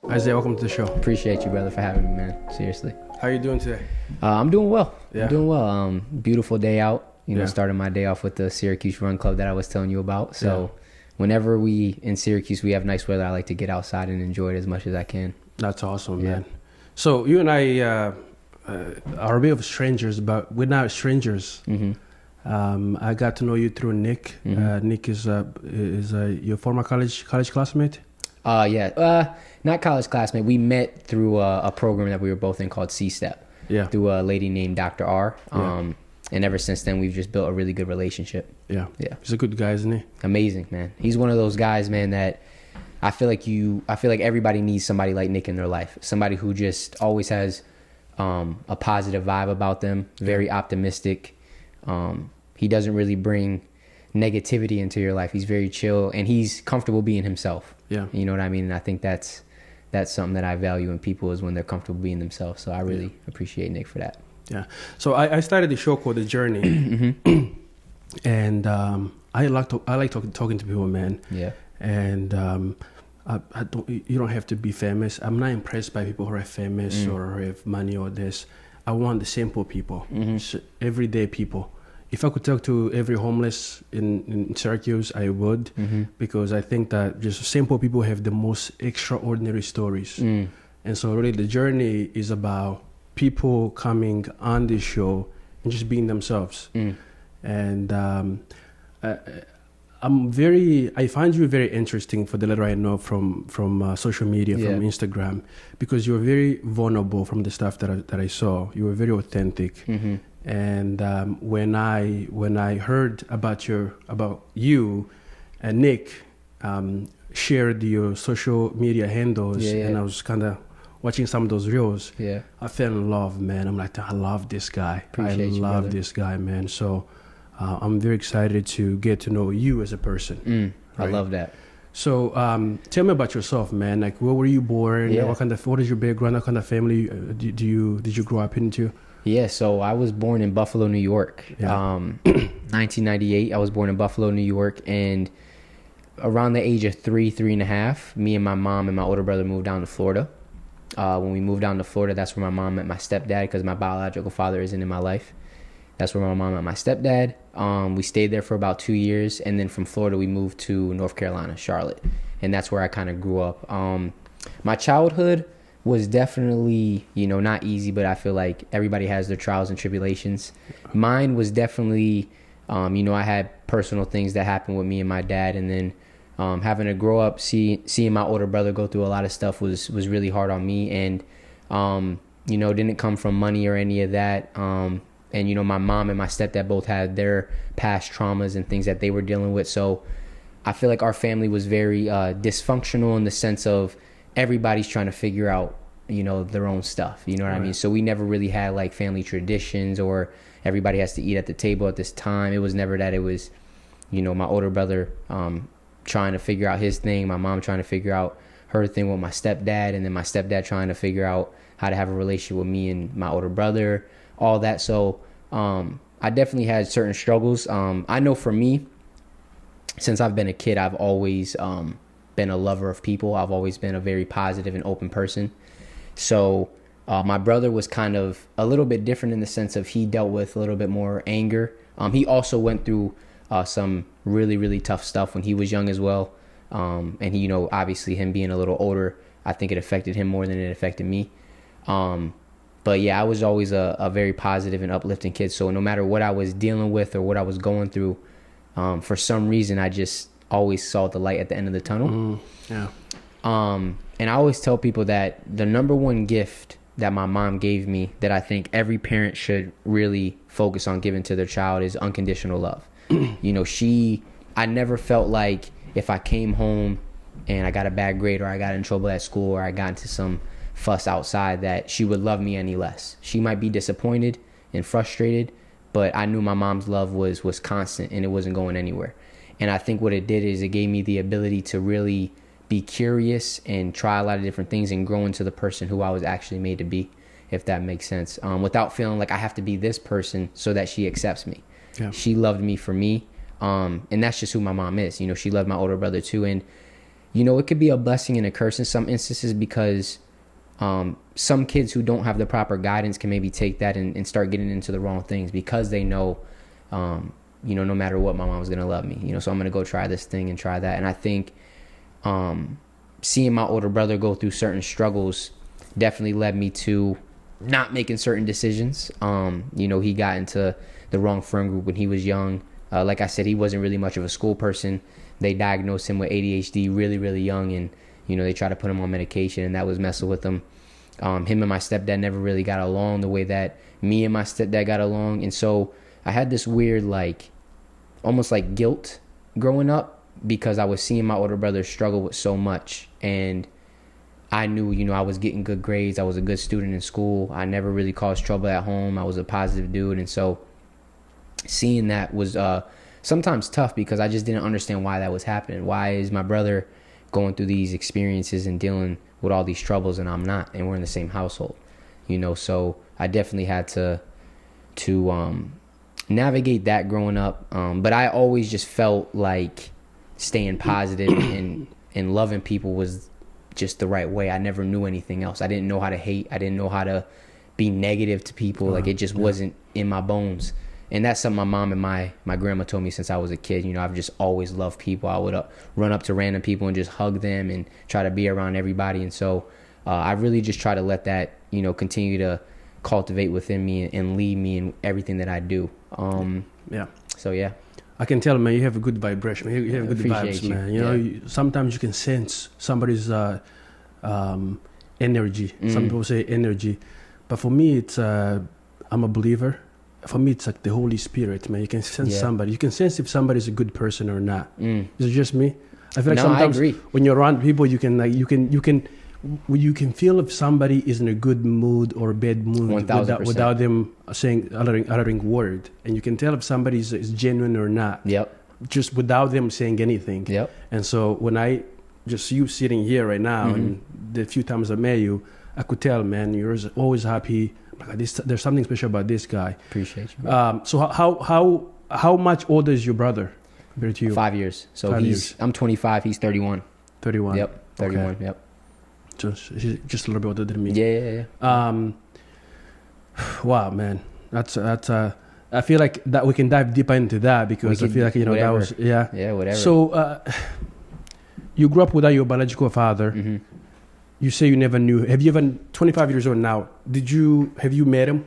Isaiah, welcome to the show. Appreciate you, brother, for having me, man. Seriously. How are you doing today? I'm doing well. Yeah. I'm doing well. Beautiful day out. Yeah. Starting my day off with the Syracuse Run Club that I was telling you about. So whenever we in Syracuse, we have nice weather, I like to get outside and enjoy it as much as I can. That's awesome, man. So you and I are a bit of strangers, but we're not strangers. Mm-hmm. I got to know you through Nick. Mm-hmm. Nick is your former college classmate. Not college classmate. We met through a program that we were both in called C-Step. Yeah. Through a lady named Dr. R. Yeah. And ever since then, we've just built a really good relationship. Yeah. Yeah. He's a good guy, isn't he? Amazing, man. He's one of those guys, man, that I feel like everybody needs somebody like Nick in their life. Somebody who just always has a positive vibe about them, very optimistic. He doesn't really bring negativity into your life. He's very chill and he's comfortable being himself. Yeah. You know what I mean? And I think that's something that I value in people is when they're comfortable being themselves. So I really appreciate Nick for that. Yeah. So I started the show called The Journey. Mm-hmm. And I like talking to people, man. Yeah. And you don't have to be famous. I'm not impressed by people who are famous or who have money or this. I want the simple people, everyday people. If I could talk to every homeless in Syracuse, I would, because I think that just simple people have the most extraordinary stories. And so really the journey is about people coming on this show and just being themselves. And I find you very interesting for the little I know from social media, from Instagram, because you're very vulnerable from the stuff that I saw. You were very authentic. And when I heard about you and Nick shared your social media handles, and I was kind of watching some of those reels, I fell in love, man. I'm like, I love this guy. Appreciate you, love brother. this guy, man. So I'm very excited to get to know you as a person. I love that. So tell me about yourself, man. Like, where were you born? Yeah. What is your background? What kind of family did you grow up into? Yeah, so I was born in Buffalo, New York. 1998, I was born in Buffalo, New York, and around the age of three and a half, me and my mom and my older brother moved down to Florida. When we moved down to Florida, that's where my mom met my stepdad, because my biological father isn't in my life. That's where my mom met my stepdad. We stayed there for about 2 years, and then from Florida, we moved to North Carolina, Charlotte, and that's where I kind of grew up. My childhood was definitely, not easy, but I feel like everybody has their trials and tribulations. Mine was definitely, I had personal things that happened with me and my dad, and then having to grow up, seeing my older brother go through a lot of stuff was really hard on me, and didn't come from money or any of that. And my mom and my stepdad both had their past traumas and things that they were dealing with. So I feel like our family was very dysfunctional in the sense of everybody's trying to figure out, their own stuff. You know what I mean? So we never really had like family traditions or everybody has to eat at the table at this time. It was never that. It was, my older brother trying to figure out his thing, my mom trying to figure out her thing with my stepdad, and then my stepdad trying to figure out how to have a relationship with me and my older brother, all that. So I definitely had certain struggles. I know for me, since I've been a kid, I've always been a lover of people. I've always been a very positive and open person. So my brother was kind of a little bit different in the sense of he dealt with a little bit more anger. He also went through some really, really tough stuff when he was young as well. And he, obviously him being a little older, I think it affected him more than it affected me. But yeah, I was always a very positive and uplifting kid. So no matter what I was dealing with or what I was going through, for some reason, I just always saw the light at the end of the tunnel. And I always tell people that the number one gift that my mom gave me that I think every parent should really focus on giving to their child is unconditional love. I never felt like if I came home and I got a bad grade or I got in trouble at school or I got into some fuss outside that she would love me any less. She might be disappointed and frustrated, but I knew my mom's love was constant and it wasn't going anywhere. And I think what it did is it gave me the ability to really be curious and try a lot of different things and grow into the person who I was actually made to be, if that makes sense, without feeling like I have to be this person so that she accepts me. Yeah. She loved me for me, and that's just who my mom is. She loved my older brother too, and it could be a blessing and a curse in some instances because some kids who don't have the proper guidance can maybe take that and start getting into the wrong things because they know, no matter what, my mom's going to love me, so I'm going to go try this thing and try that. And I think seeing my older brother go through certain struggles definitely led me to not making certain decisions. He got into the wrong friend group when he was young. Like I said, he wasn't really much of a school person. They diagnosed him with ADHD really, really young, and they tried to put him on medication, and that was messing with him. Him and my stepdad never really got along the way that me and my stepdad got along, and so I had this weird, almost like guilt growing up because I was seeing my older brother struggle with so much, and I knew, I was getting good grades. I was a good student in school. I never really caused trouble at home. I was a positive dude, and so seeing that was sometimes tough because I just didn't understand why that was happening. Why is my brother going through these experiences and dealing with all these troubles and I'm not, and we're in the same household, so I definitely had to navigate that growing up. But I always just felt like staying positive and loving people was just the right way. I never knew anything else. I didn't know how to hate. I didn't know how to be negative to people. Like it just wasn't in my bones. And that's something my mom and my grandma told me since I was a kid. I've just always loved people. I would run up to random people and just hug them and try to be around everybody. And so I really just try to let that, continue to cultivate within me and lead me in everything that I do. So, yeah. I can tell, man, you have a good vibration. You have good vibes, you. man. Sometimes you can sense somebody's energy. Some people say energy. But for me, it's I'm a believer. For me, it's like the Holy Spirit, man. You can sense somebody. You can sense if somebody's a good person or not. Is it just me? I feel like sometimes when you're around people, you can feel if somebody is in a good mood or a bad mood without them uttering word, and you can tell if somebody is genuine or not. Yep. Just without them saying anything. Yep. And so when I just you sitting here right now, and the few times I met you, I could tell, man, you're always happy. There's something special about this guy. Appreciate you. So how much older is your brother compared to you? 5 years. So I'm 25. He's 31. 31. Yep. 31. Okay. Yep. Just a little bit older than me. Yeah. Wow, man, that's I feel like that we can dive deeper into that because I feel like whatever. That was whatever. So you grew up without your biological father. Mm-hmm. You say you never knew. Have you ever 25 years old now? Have you met him?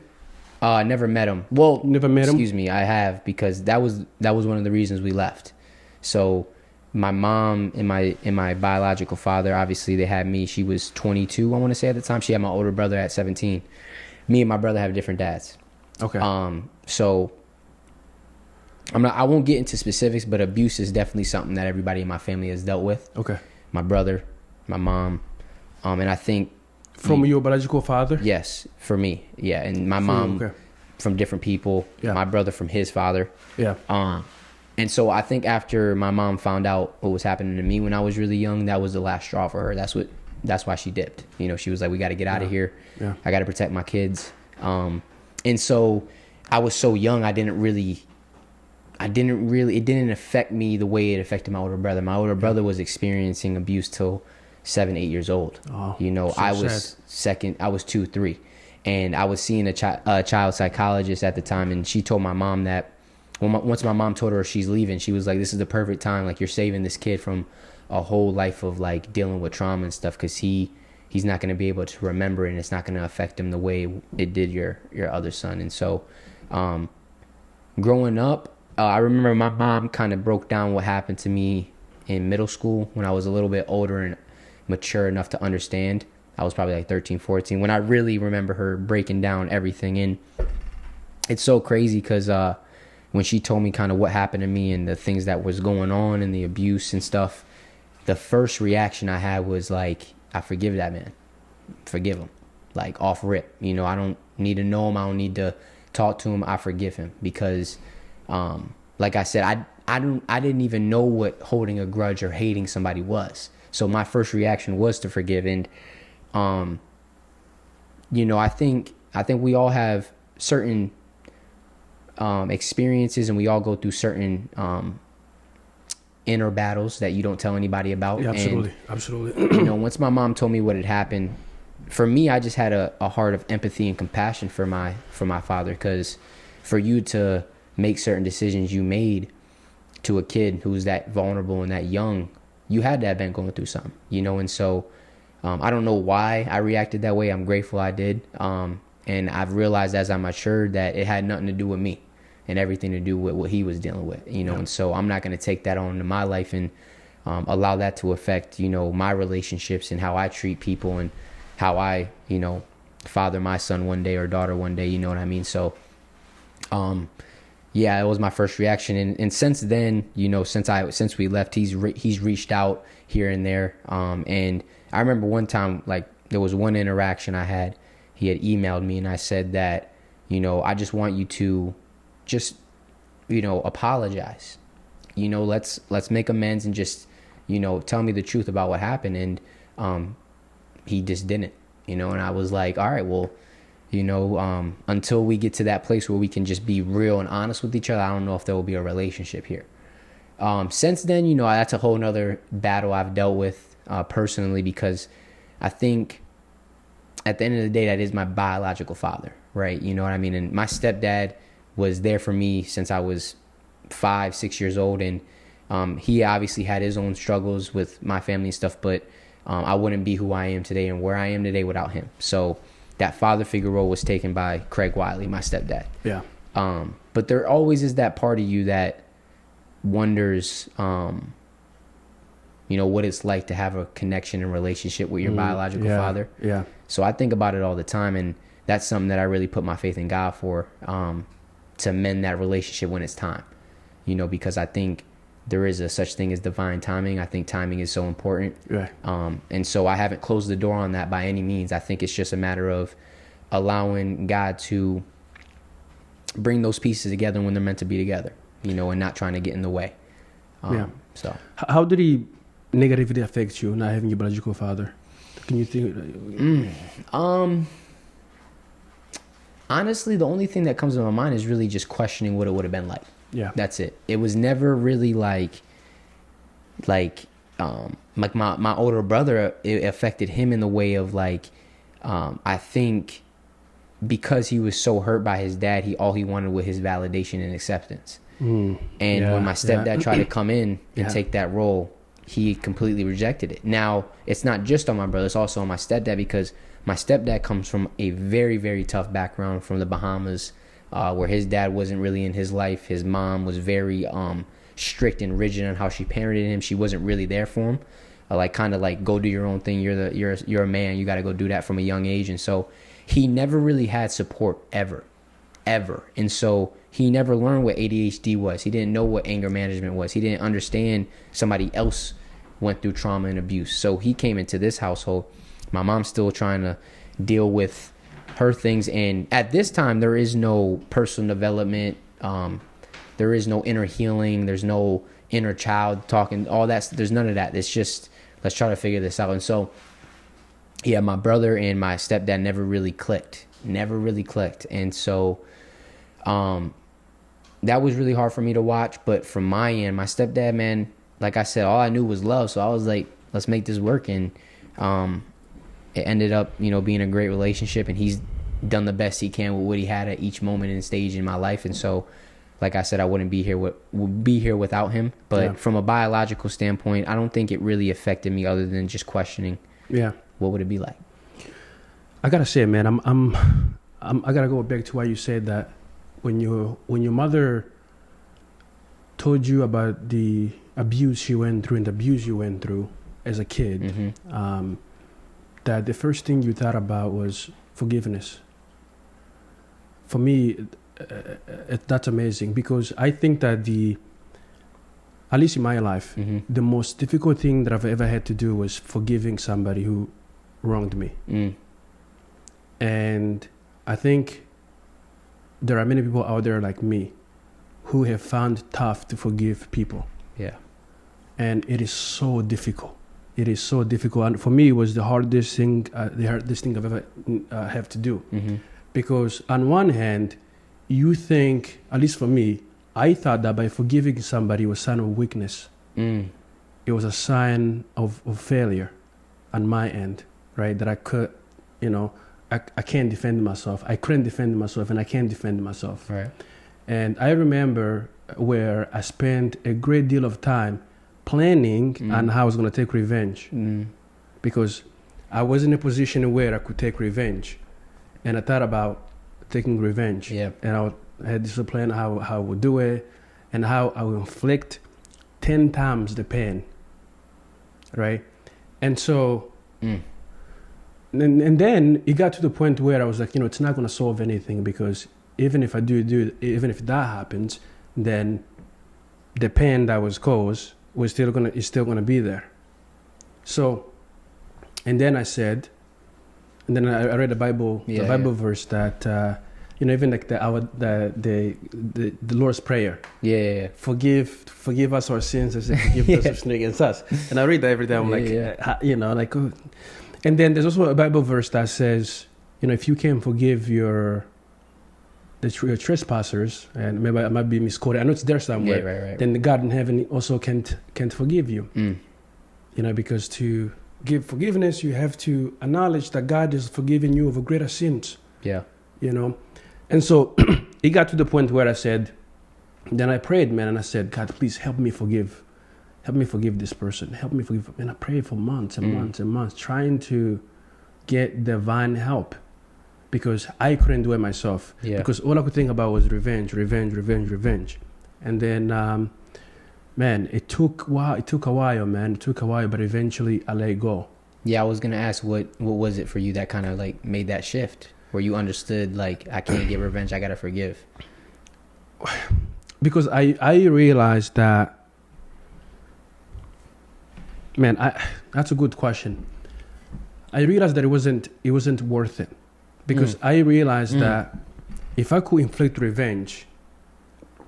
I never met him. Well, never met him. Excuse me, I have because that was one of the reasons we left. So my mom and my biological father, obviously they had me. She was 22, I want to say at the time. She had my older brother at 17. Me and my brother have different dads. Okay. So I won't get into specifics, but abuse is definitely something that everybody in my family has dealt with. Okay. My brother, my mom, and I think from your biological father. Yes, for me, yeah, and my mom from different people. Yeah. My brother from his father. Yeah. And so I think after my mom found out what was happening to me when I was really young, that was the last straw for her. That's why she dipped. She was like, we got to get out of here. Yeah. I got to protect my kids. And so I was so young, it didn't affect me the way it affected my older brother. My older brother was experiencing abuse till 7-8 years old. Oh, I was second. I was 2-3, and I was seeing a child psychologist at the time, and she told my mom that once my mom told her she's leaving, she was like, "This is the perfect time. Like, you're saving this kid from a whole life of like dealing with trauma and stuff, because he's not going to be able to remember it, and it's not going to affect him the way it did your other son." And so, growing up, I remember my mom kind of broke down what happened to me in middle school when I was a little bit older and mature enough to understand. I was probably like 13, 14 when I really remember her breaking down everything. And it's so crazy because when she told me kind of what happened to me and the things that was going on and the abuse and stuff, the first reaction I had was like, I forgive that man. Forgive him. Like, off rip. I don't need to know him. I don't need to talk to him. I forgive him because, like I said, I didn't even know what holding a grudge or hating somebody was. So my first reaction was to forgive. And, I think we all have certain experiences, and we all go through certain inner battles that you don't tell anybody about. Yeah, absolutely, And, absolutely. Once my mom told me what had happened, for me, I just had a heart of empathy and compassion for my father, because for you to make certain decisions you made to a kid who's that vulnerable and that young, you had to have been going through something, and so I don't know why I reacted that way. I'm grateful I did. And I've realized as I matured that it had nothing to do with me and everything to do with what he was dealing with, and so I'm not going to take that on into my life and allow that to affect, my relationships and how I treat people and how I, father my son one day or daughter one day, you know what I mean? So, yeah, it was my first reaction. And since then, since we left, he's reached out here and there. And I remember one time, like, there was one interaction I had. He had emailed me and I said that, I just want you to just, apologize. Let's make amends and just, tell me the truth about what happened. And he just didn't, and I was like, all right, well, until we get to that place where we can just be real and honest with each other, I don't know if there will be a relationship here. Since then, that's a whole nother battle I've dealt with personally, because I think at the end of the day, that is my biological father, right? You know what I mean? And my stepdad was there for me since I was 5, 6 years old. And he obviously had his own struggles with my family and stuff, but I wouldn't be who I am today and where I am today without him. So that father figure role was taken by Craig Wiley, my stepdad. Yeah. But there always is that part of you that wonders, what it's like to have a connection and relationship with your biological father. Yeah. So I think about it all the time, and that's something that I really put my faith in God for, to mend that relationship when it's time, because I think there is a such thing as divine timing. I think timing is so important. Right. And so I haven't closed the door on that by any means. I think it's just a matter of allowing God to bring those pieces together when they're meant to be together, and not trying to get in the way. So how did he negatively affect you, not having your biological father? Can you think? Honestly, the only thing that comes to my mind is really just questioning what it would have been like. Yeah. That's it. It was never really like my older brother, it affected him in the way of I think because he was so hurt by his dad, all he wanted was his validation and acceptance. And when my stepdad tried to come in and take that role, he completely rejected it. Now, it's not just on my brother, it's also on my stepdad, because my stepdad comes from a very, very tough background from the Bahamas, where his dad wasn't really in his life. His mom was very strict and rigid on how she parented him. She wasn't really there for him. Go do your own thing. You're a man. You got to go do that from a young age. And so he never really had support ever. And so he never learned what ADHD was. He didn't know what anger management was. He didn't understand somebody else went through trauma and abuse. So he came into this household. My mom's still trying to deal with her things. And at this time, there is no personal development. There is no inner healing. There's no inner child talking, all that. There's none of that. It's just, let's try to figure this out. And so, yeah, my brother and my stepdad never really clicked. And so, that was really hard for me to watch. But from my end, my stepdad, man, like I said, all I knew was love. So I was like, let's make this work. And it ended up, being a great relationship. And he's done the best he can with what he had at each moment and stage in my life. And so, like I said, I wouldn't be here without him. But from a biological standpoint, I don't think it really affected me other than just questioning. Yeah. What would it be like? I gotta say, man, I gotta go back to why you said that when your mother told you about the abuse she went through and the abuse you went through as a kid, that the first thing you thought about was forgiveness. For me, that's amazing, because I think that at least in my life, the most difficult thing that I've ever had to do was forgiving somebody who wronged me. And I think there are many people out there like me who have found it tough to forgive people. Yeah. And it is so difficult. And for me, it was the hardest thing I've ever have to do. Because on one hand, you think, at least for me, I thought that by forgiving somebody was a sign of weakness. it was a sign of failure on my end, right? That I could, you know, I can't defend myself. I couldn't defend myself, and I can't defend myself. Right. And I remember where I spent a great deal of time planning on how I was going to take revenge, because I was in a position where I could take revenge, and I thought about taking revenge. Yeah. And I had this plan how I would do it, and how I would inflict 10 times the pain, right? And so, and then it got to the point where I was like, you know, it's not going to solve anything, because even if I even if that happens, then the pain that was caused is still gonna be there. So, and then I said, and then I read the Bible verse that you know, even like the Lord's Prayer. Yeah. Forgive us our sins as they forgive those who sin against us. And I read that every day. I'm like, you know, like, oh. And then there's also a Bible verse that says, you know, if you can forgive your trespassers, and maybe I might be misquoted, I know it's there somewhere, right. then the God in heaven also can't forgive you. You know, because to give forgiveness, you have to acknowledge that God is forgiving you of greater sins. Yeah. You know, and so it got to the point where I said, then I prayed, man, and I said, God, please help me forgive this person. Help me forgive. And I prayed for months and months and months, trying to get divine help, because I couldn't do it myself. Yeah. Because all I could think about was revenge. And then, man, it took a while, man. It took a while, but eventually I let go. Yeah, I was gonna ask what was it for you that kind of like made that shift, where you understood, like, I can't get revenge, I gotta forgive? Because I realized that, man, that's a good question. I realized that it wasn't worth it, because I realized that if I could inflict revenge,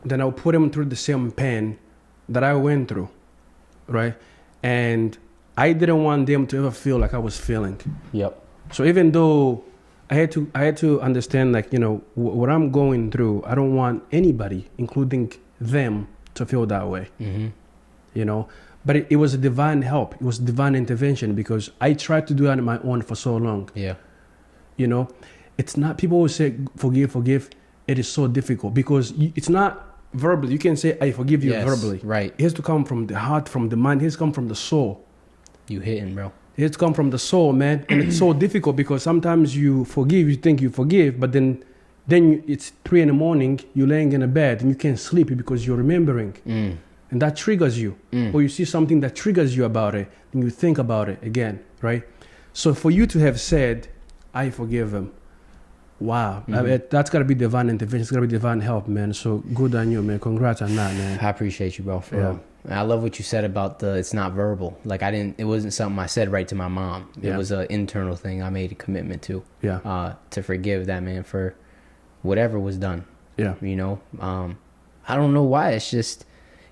then I'll put them through the same pain that I went through, right? And I didn't want them to ever feel like I was feeling. Yep. So even though I had to understand, like, you know, what I'm going through, I don't want anybody, including them, to feel that way. You know, but it was a divine help. It was divine intervention, because I tried to do that on my own for so long. Yeah. You know, it's not, people always say forgive. It is so difficult, because it's not verbally. You can say I forgive you verbally. Right. It has to come from the heart, from the mind. It has to come from the soul. You hitting, bro. It has to come from the soul, man. And it's so difficult, because sometimes you think you forgive, but then it's 3 a.m, you're laying in a bed and you can't sleep because you're remembering. And that triggers you. Or you see something that triggers you about it, and you think about it again, right? So for you to have said, I forgive him, wow, I mean, that's got to be divine intervention. It's got to be divine help, man. So good on you, man. Congrats on that, man. I appreciate you, bro, for real. And I love what you said about it's not verbal. Like, it wasn't something I said right to my mom. It was an internal thing I made a commitment to. To forgive that man for whatever was done. Yeah. You know, I don't know why. It's just,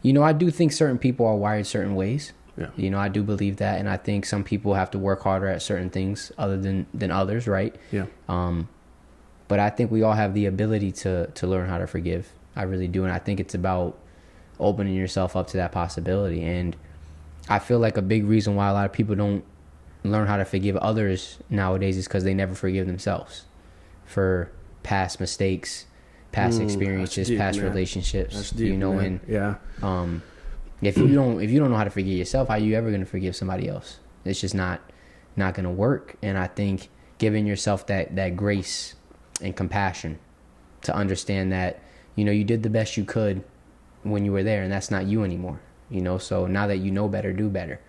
you know, I do think certain people are wired certain ways. Yeah. You know, I do believe that. And I think some people have to work harder at certain things other than others, right? Yeah. But I think we all have the ability to learn how to forgive. I really do. And I think it's about opening yourself up to that possibility. And I feel like a big reason why a lot of people don't learn how to forgive others nowadays is because they never forgive themselves for past mistakes, past experiences, deep, past relationships. That's deep, you know, man. And if you don't know how to forgive yourself, how are you ever going to forgive somebody else? It's just not going to work. And I think giving yourself that grace and compassion to understand that, you know, you did the best you could when you were there, and that's not you anymore, you know. So now that you know better, do better,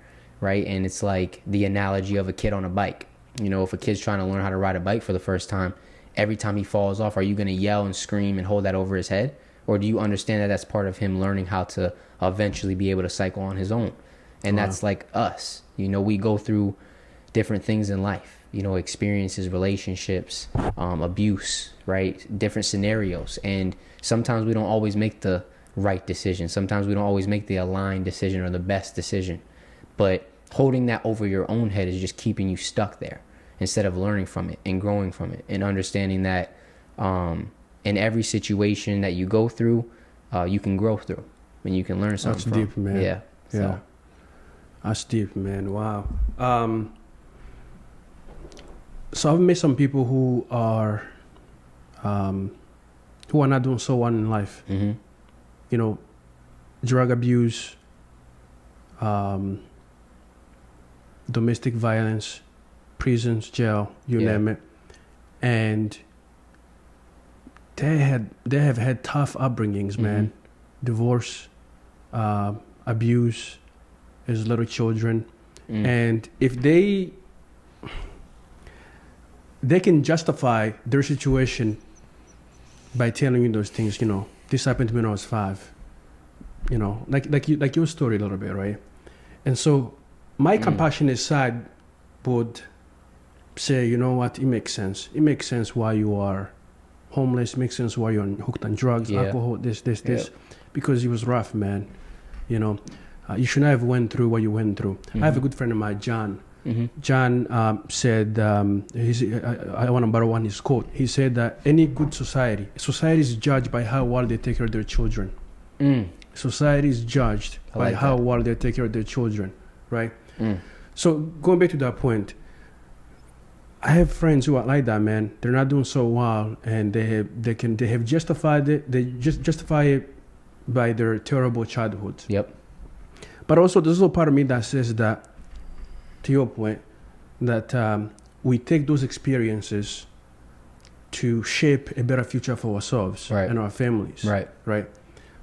right? And it's like the analogy of a kid on a bike. You know, if a kid's trying to learn how to ride a bike for the first time, every time he falls off, are you going to yell and scream and hold that over his head? Or do you understand that that's part of him learning how to eventually be able to cycle on his own? And that's like us. You know, we go through different things in life, you know, experiences, relationships, abuse, right? Different scenarios. And sometimes we don't always make the right decision. Sometimes we don't always make the aligned decision or the best decision. But holding that over your own head is just keeping you stuck there instead of learning from it and growing from it and understanding that in every situation that you go through, you can grow through and you can learn something from. Deep, man. Yeah. So. Yeah. That's deep, man. Wow. So I've met some people who are not doing so well in life. Mm-hmm. You know, drug abuse, domestic violence, prisons, jail, you name it, and they have had tough upbringings, man. Divorce, abuse as little children, and if they can justify their situation by telling you those things, you know, this happened to me when I was 5, you know, like your story a little bit, right? And so my compassionate side would say, you know what, it makes sense. It makes sense why you are homeless. It makes sense why you're hooked on drugs, alcohol, this, because it was rough, man. You know, you should not have went through what you went through. I have a good friend of mine, John. John said, I want to borrow one his quote. He said that any good society is judged by how well they take care of their children. Society is judged by how well they take care of their children, right? So going back to that point, I have friends who are like that, man. They're not doing so well, and they have justified it. They just justify it by their terrible childhood. Yep. But also, there's also part of me that says that, to your point, that we take those experiences to shape a better future for ourselves and our families. Right.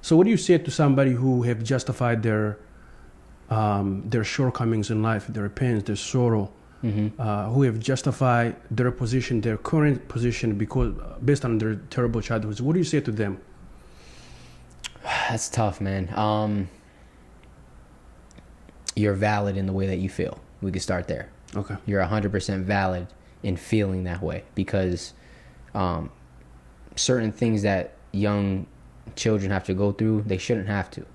So what do you say to somebody who have justified their shortcomings in life, their pains, their sorrow, who have justified their position, their current position, because based on their terrible childhoods? What do you say to them? That's tough, man. You're valid in the way that you feel. We could start there. Okay. You're 100% valid in feeling that way, because certain things that young children have to go through, they shouldn't have to.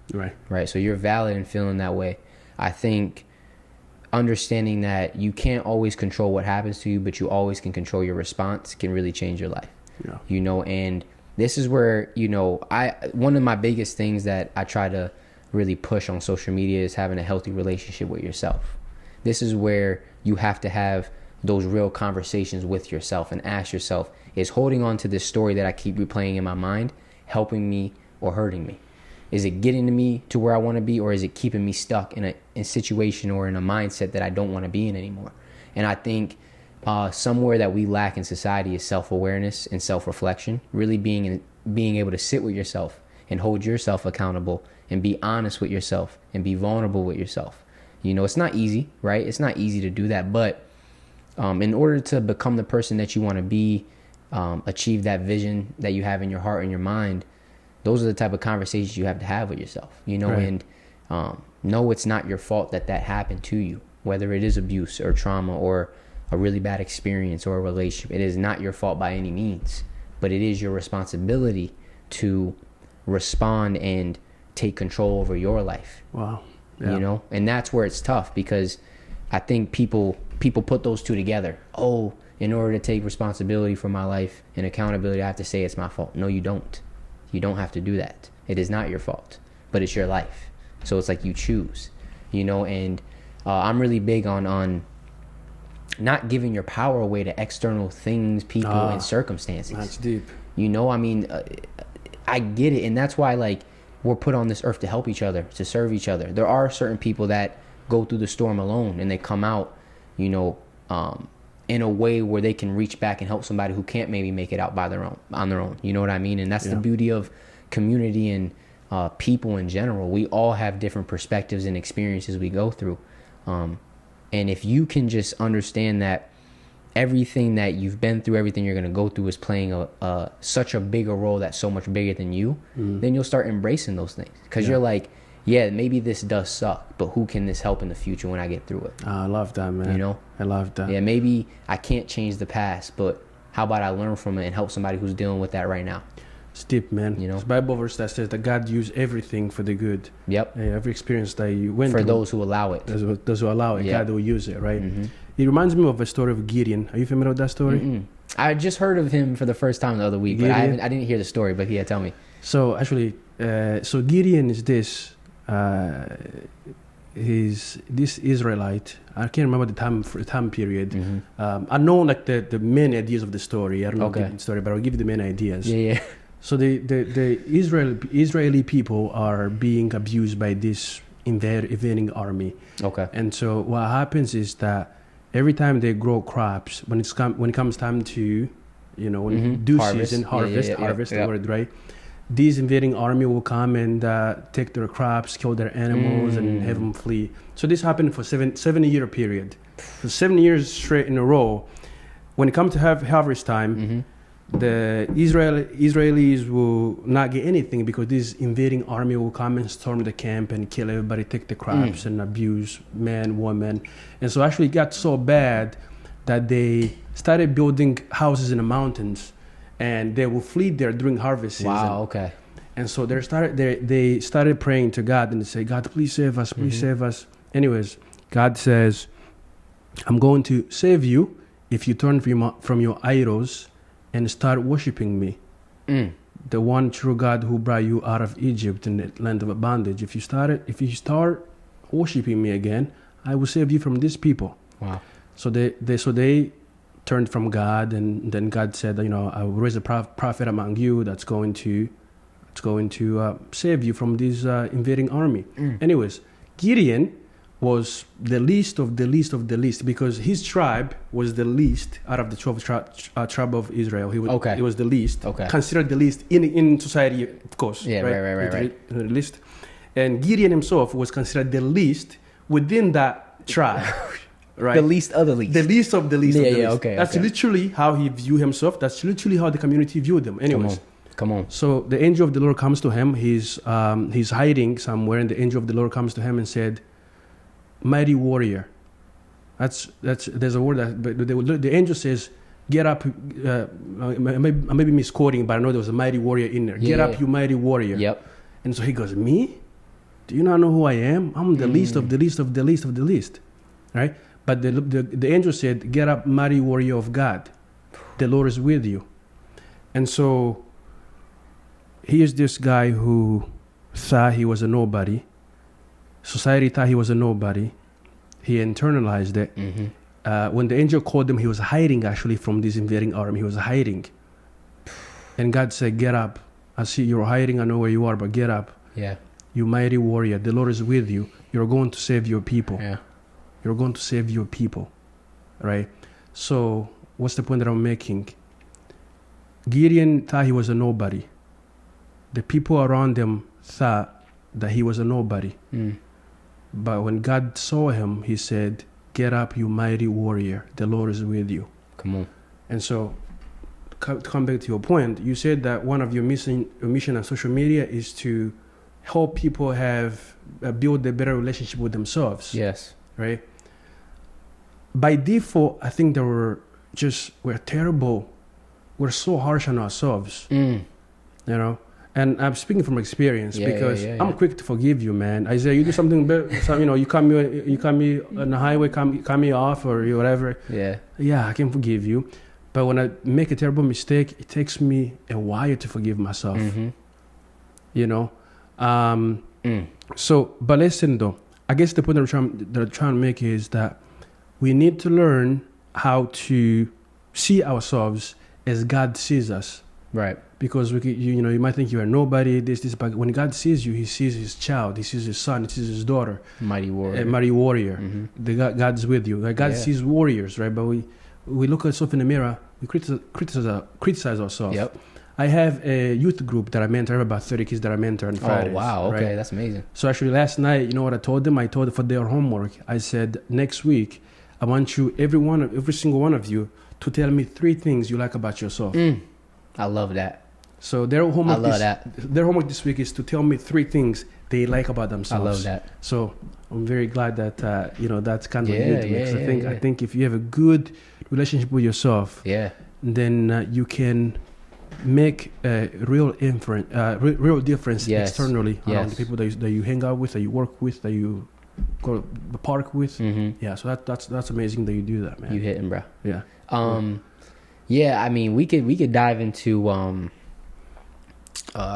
Right. So you're valid in feeling that way. I think understanding that you can't always control what happens to you, but you always can control your response can really change your life. Yeah. You know, and this is where, you know, one of my biggest things that I try to really push on social media is having a healthy relationship with yourself. This is where you have to have those real conversations with yourself and ask yourself, is holding on to this story that I keep replaying in my mind helping me or hurting me? Is it getting to me to where I want to be, or is it keeping me stuck in a situation or in a mindset that I don't want to be in anymore? And I think somewhere that we lack in society is self-awareness and self-reflection, really being able to sit with yourself and hold yourself accountable and be honest with yourself and be vulnerable with yourself. You know, it's not easy, right? It's not easy to do that, but in order to become the person that you want to be, achieve that vision that you have in your heart and your mind, those are the type of conversations you have to have with yourself, you know, and know it's not your fault that happened to you, whether it is abuse or trauma or a really bad experience or a relationship. It is not your fault by any means, but it is your responsibility to respond and take control over your life. Wow. Yeah. You know, and that's where it's tough, because I think people put those two together. Oh, in order to take responsibility for my life and accountability, I have to say it's my fault. No, you don't. You don't have to do that. It is not your fault, but it's your life. So it's like you choose, you know, and I'm really big on not giving your power away to external things, people, and circumstances. That's deep. You know, I mean, I get it. And that's why, like, we're put on this earth to help each other, to serve each other. There are certain people that go through the storm alone and they come out, you know, in a way where they can reach back and help somebody who can't maybe make it out on their own. You know what I mean? And that's the beauty of community and people in general. We all have different perspectives and experiences we go through. And if you can just understand that everything that you've been through, everything you're going to go through is playing such a bigger role that's so much bigger than you, then you'll start embracing those things. Because you're like, yeah, maybe this does suck, but who can this help in the future when I get through it? I love that, man. You know? I love that. Yeah, maybe I can't change the past, but how about I learn from it and help somebody who's dealing with that right now? It's deep, man. You know? It's Bible verse that says that God used everything for the good. Yep. Every experience that you went through. For those who allow it. Those who allow it, God will use it, right? Mm-hmm. It reminds me of a story of Gideon. Are you familiar with that story? Mm-mm. I just heard of him for the first time the other week, but I didn't hear the story, but tell me. So actually, so Gideon is this, this Israelite. I can't remember the time period. Mm-hmm. I know like the main ideas of the story. I don't know Okay. the story, but I'll give you the main ideas. Yeah. So the Israeli people are being abused by this invading army. Okay. And so what happens is that every time they grow crops, when it comes time to, when due season, harvest, the word, right? These invading army will come and take their crops, kill their animals, and have them flee. So this happened for 7-year period. For 7 years straight in a row. When it comes to harvest time, the Israelis will not get anything because this invading army will come and storm the camp and kill everybody, take the crops and abuse men, women. And so actually it got so bad that they started building houses in the mountains and they will flee there during harvest season. Wow, okay. And so they started praying to God and they say, God, please save us, please save us. Anyways, God says, I'm going to save you if you turn from your idols and start worshiping me, the one true God who brought you out of Egypt in the land of bondage. If you start worshiping me again, I will save you from these people. Wow. So they turned from God, and then God said, I will raise a prophet among you that's going to save you from this invading army. Anyways, Gideon was the least of the least of the least because his tribe was the least out of the 12 tribe of Israel. He was the least, considered the least in society, of course. Yeah, right. The least. And Gideon himself was considered the least within that tribe. Right. The least of the least. The least of the least of the least. Yeah, okay. That's literally how he viewed himself. That's literally how the community viewed him. Anyways. Come on. So the angel of the Lord comes to him. He's hiding somewhere, and the angel of the Lord comes to him and said, mighty warrior. There's a word but the angel says, get up. I may be misquoting, but I know there was a mighty warrior in there. Get up, you mighty warrior. Yep. And so he goes, me? Do you not know who I am? I'm the least of the least of the least of the least. Right? But the angel said, get up, mighty warrior of God. The Lord is with you. And so here's this guy who thought he was a nobody. Society thought he was a nobody. He internalized it. When the angel called him, he was hiding actually from this invading army. He was hiding. And God said, get up. I see you're hiding. I know where you are, but get up. Yeah. You mighty warrior. The Lord is with you. You're going to save your people. Yeah. You're going to save your people. Right? So what's the point that I'm making? Gideon thought he was a nobody. The people around him thought that he was a nobody. But when God saw him, he said, get up, you mighty warrior. The Lord is with you. Come on. And so, to come back to your point, you said that one of your mission on social media is to help people build a better relationship with themselves. Yes. Right? By default, I think we're terrible. We're so harsh on ourselves. And I'm speaking from experience because I'm quick to forgive you, man. Isaiah, you do something bad, you cut me on the highway, cut me off or whatever. Yeah, I can forgive you. But when I make a terrible mistake, it takes me a while to forgive myself. So, but listen though, I guess the point that I'm trying to make is that we need to learn how to see ourselves as God sees us. Right. Because you might think you're nobody, this, but when God sees you, he sees his child, he sees his son, he sees his daughter. Mighty warrior. A mighty warrior. God's with you. Like God sees warriors, right? But we look at ourselves in the mirror, we criticize ourselves. Yep. I have a youth group that I mentor. I have about 30 kids that I mentor on Fridays. Oh, wow. Okay, right? that's amazing. So actually last night, you know what I told them? I told them for their homework, I said, next week, I want you, every single one of you, to tell me 3 things you like about yourself. I love that. So their homework this week is to tell me 3 things they like about themselves. I love that. So I'm very glad that that's kind of what you do. I think if you have a good relationship with yourself, then you can make a real difference externally around the people that you hang out with, that you work with, that you go to the park with. Yeah, so that's amazing that you do that, man. You hitting, bro. Yeah. Yeah, I mean, we could dive into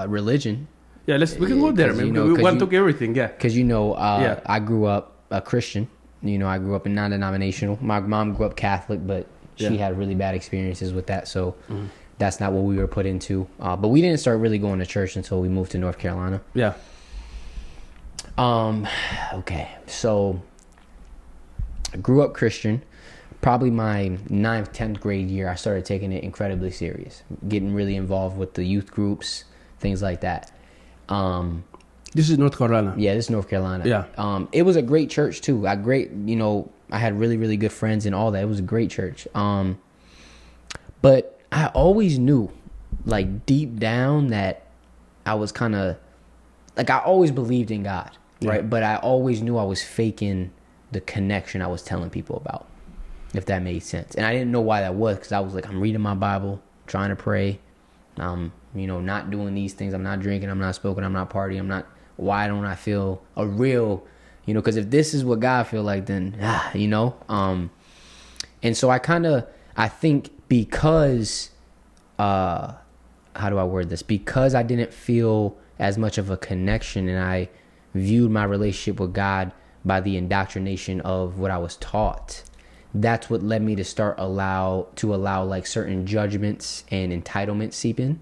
religion Yeah, we can go there, man. We want to talk everything, yeah. Because, I grew up a Christian. I grew up in non-denominational. My mom grew up Catholic, but she had really bad experiences with that, so that's not what we were put into. But we didn't start really going to church until we moved to North Carolina. Yeah. Okay, so I grew up Christian. Probably my 9th, 10th grade year, I started taking it incredibly serious, getting really involved with the youth groups, things like that. This is North Carolina. Yeah, this is North Carolina. Yeah. It was a great church too. I had really, really good friends and all that. It was a great church. But I always knew, like deep down, that I was kind of, like I always believed in God, right? But I always knew I was faking the connection I was telling people about, if that made sense. And I didn't know why that was, because I was like, I'm reading my Bible, trying to pray. Not doing these things. I'm not drinking. I'm not smoking. I'm not partying. Why don't I feel a real, because if this is what God feel like, then, and so I think because, how do I word this? Because I didn't feel as much of a connection, and I viewed my relationship with God by the indoctrination of what I was taught. That's what led me to allow like certain judgments and entitlements seep in.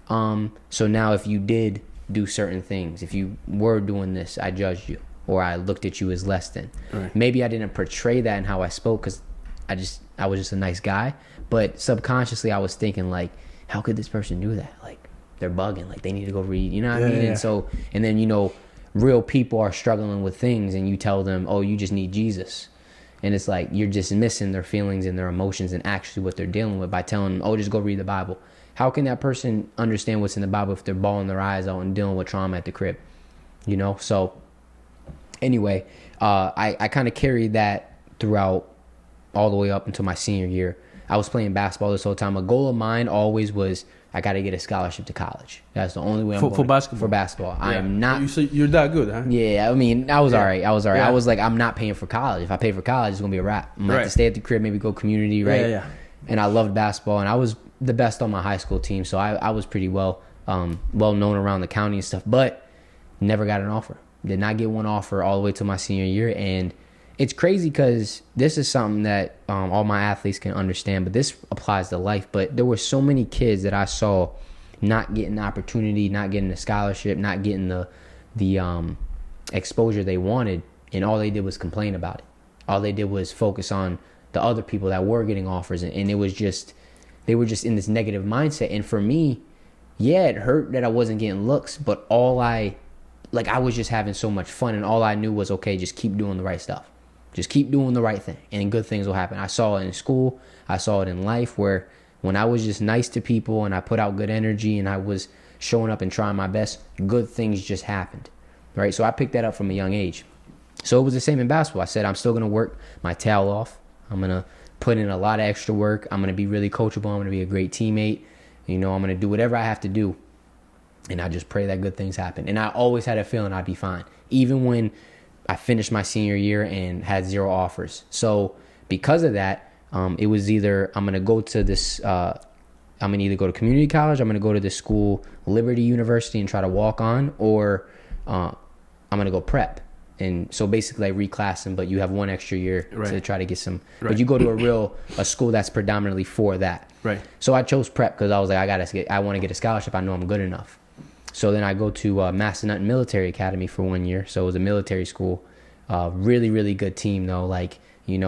So now if you did do certain things, if you were doing this, I judged you, or I looked at you as less than. Right. Maybe I didn't portray that in how I spoke, because I was just a nice guy, but subconsciously I was thinking like, how could this person do that? Like, they're bugging, like they need to go read, you know what I mean? Yeah. And then, real people are struggling with things, and you tell them, oh, you just need Jesus. And it's like, you're just missing their feelings and their emotions and actually what they're dealing with by telling them, oh, just go read the Bible. How can that person understand what's in the Bible if they're bawling their eyes out and dealing with trauma at the crib? So anyway, I kind of carried that throughout all the way up until my senior year. I was playing basketball this whole time. A goal of mine always was, I got to get a scholarship to college. That's the only way I'm going for basketball. For basketball. Yeah. I am not. You're that good, huh? Yeah, I mean, I was all right. Yeah. I was like, I'm not paying for college. If I pay for college, it's going to be a wrap. I'm going to have to stay at the crib, maybe go community, right? Yeah. And I loved basketball, and I was the best on my high school team, so I was pretty well known around the county and stuff, but never got an offer. Did not get one offer all the way to my senior year, and it's crazy because this is something that all my athletes can understand, but this applies to life. But there were so many kids that I saw not getting the opportunity, not getting the scholarship, not getting the exposure they wanted, and all they did was complain about it. All they did was focus on the other people that were getting offers, and it was just, they were just in this negative mindset. And for me, yeah, it hurt that I wasn't getting looks, but I was just having so much fun, and all I knew was, okay, just keep doing the right stuff. Just keep doing the right thing, and good things will happen. I saw it in school. I saw it in life, where when I was just nice to people and I put out good energy and I was showing up and trying my best, good things just happened, right? So I picked that up from a young age. So it was the same in basketball. I said, I'm still going to work my tail off. I'm going to put in a lot of extra work. I'm going to be really coachable. I'm going to be a great teammate. I'm going to do whatever I have to do. And I just pray that good things happen. And I always had a feeling I'd be fine, even when I finished my senior year and had 0 offers. So because of that, it was either I'm going to go to this, I'm going to either go to community college, I'm going to go to this school, Liberty University, and try to walk on, or I'm going to go prep. And so basically I reclassing, but you have 1 extra year to try to get some, but you go to a school that's predominantly for that. Right. So I chose prep because I was like, I want to get a scholarship. I know I'm good enough. So then I go to Massanutten Military Academy for 1 year. So it was a military school. Really, really good team though.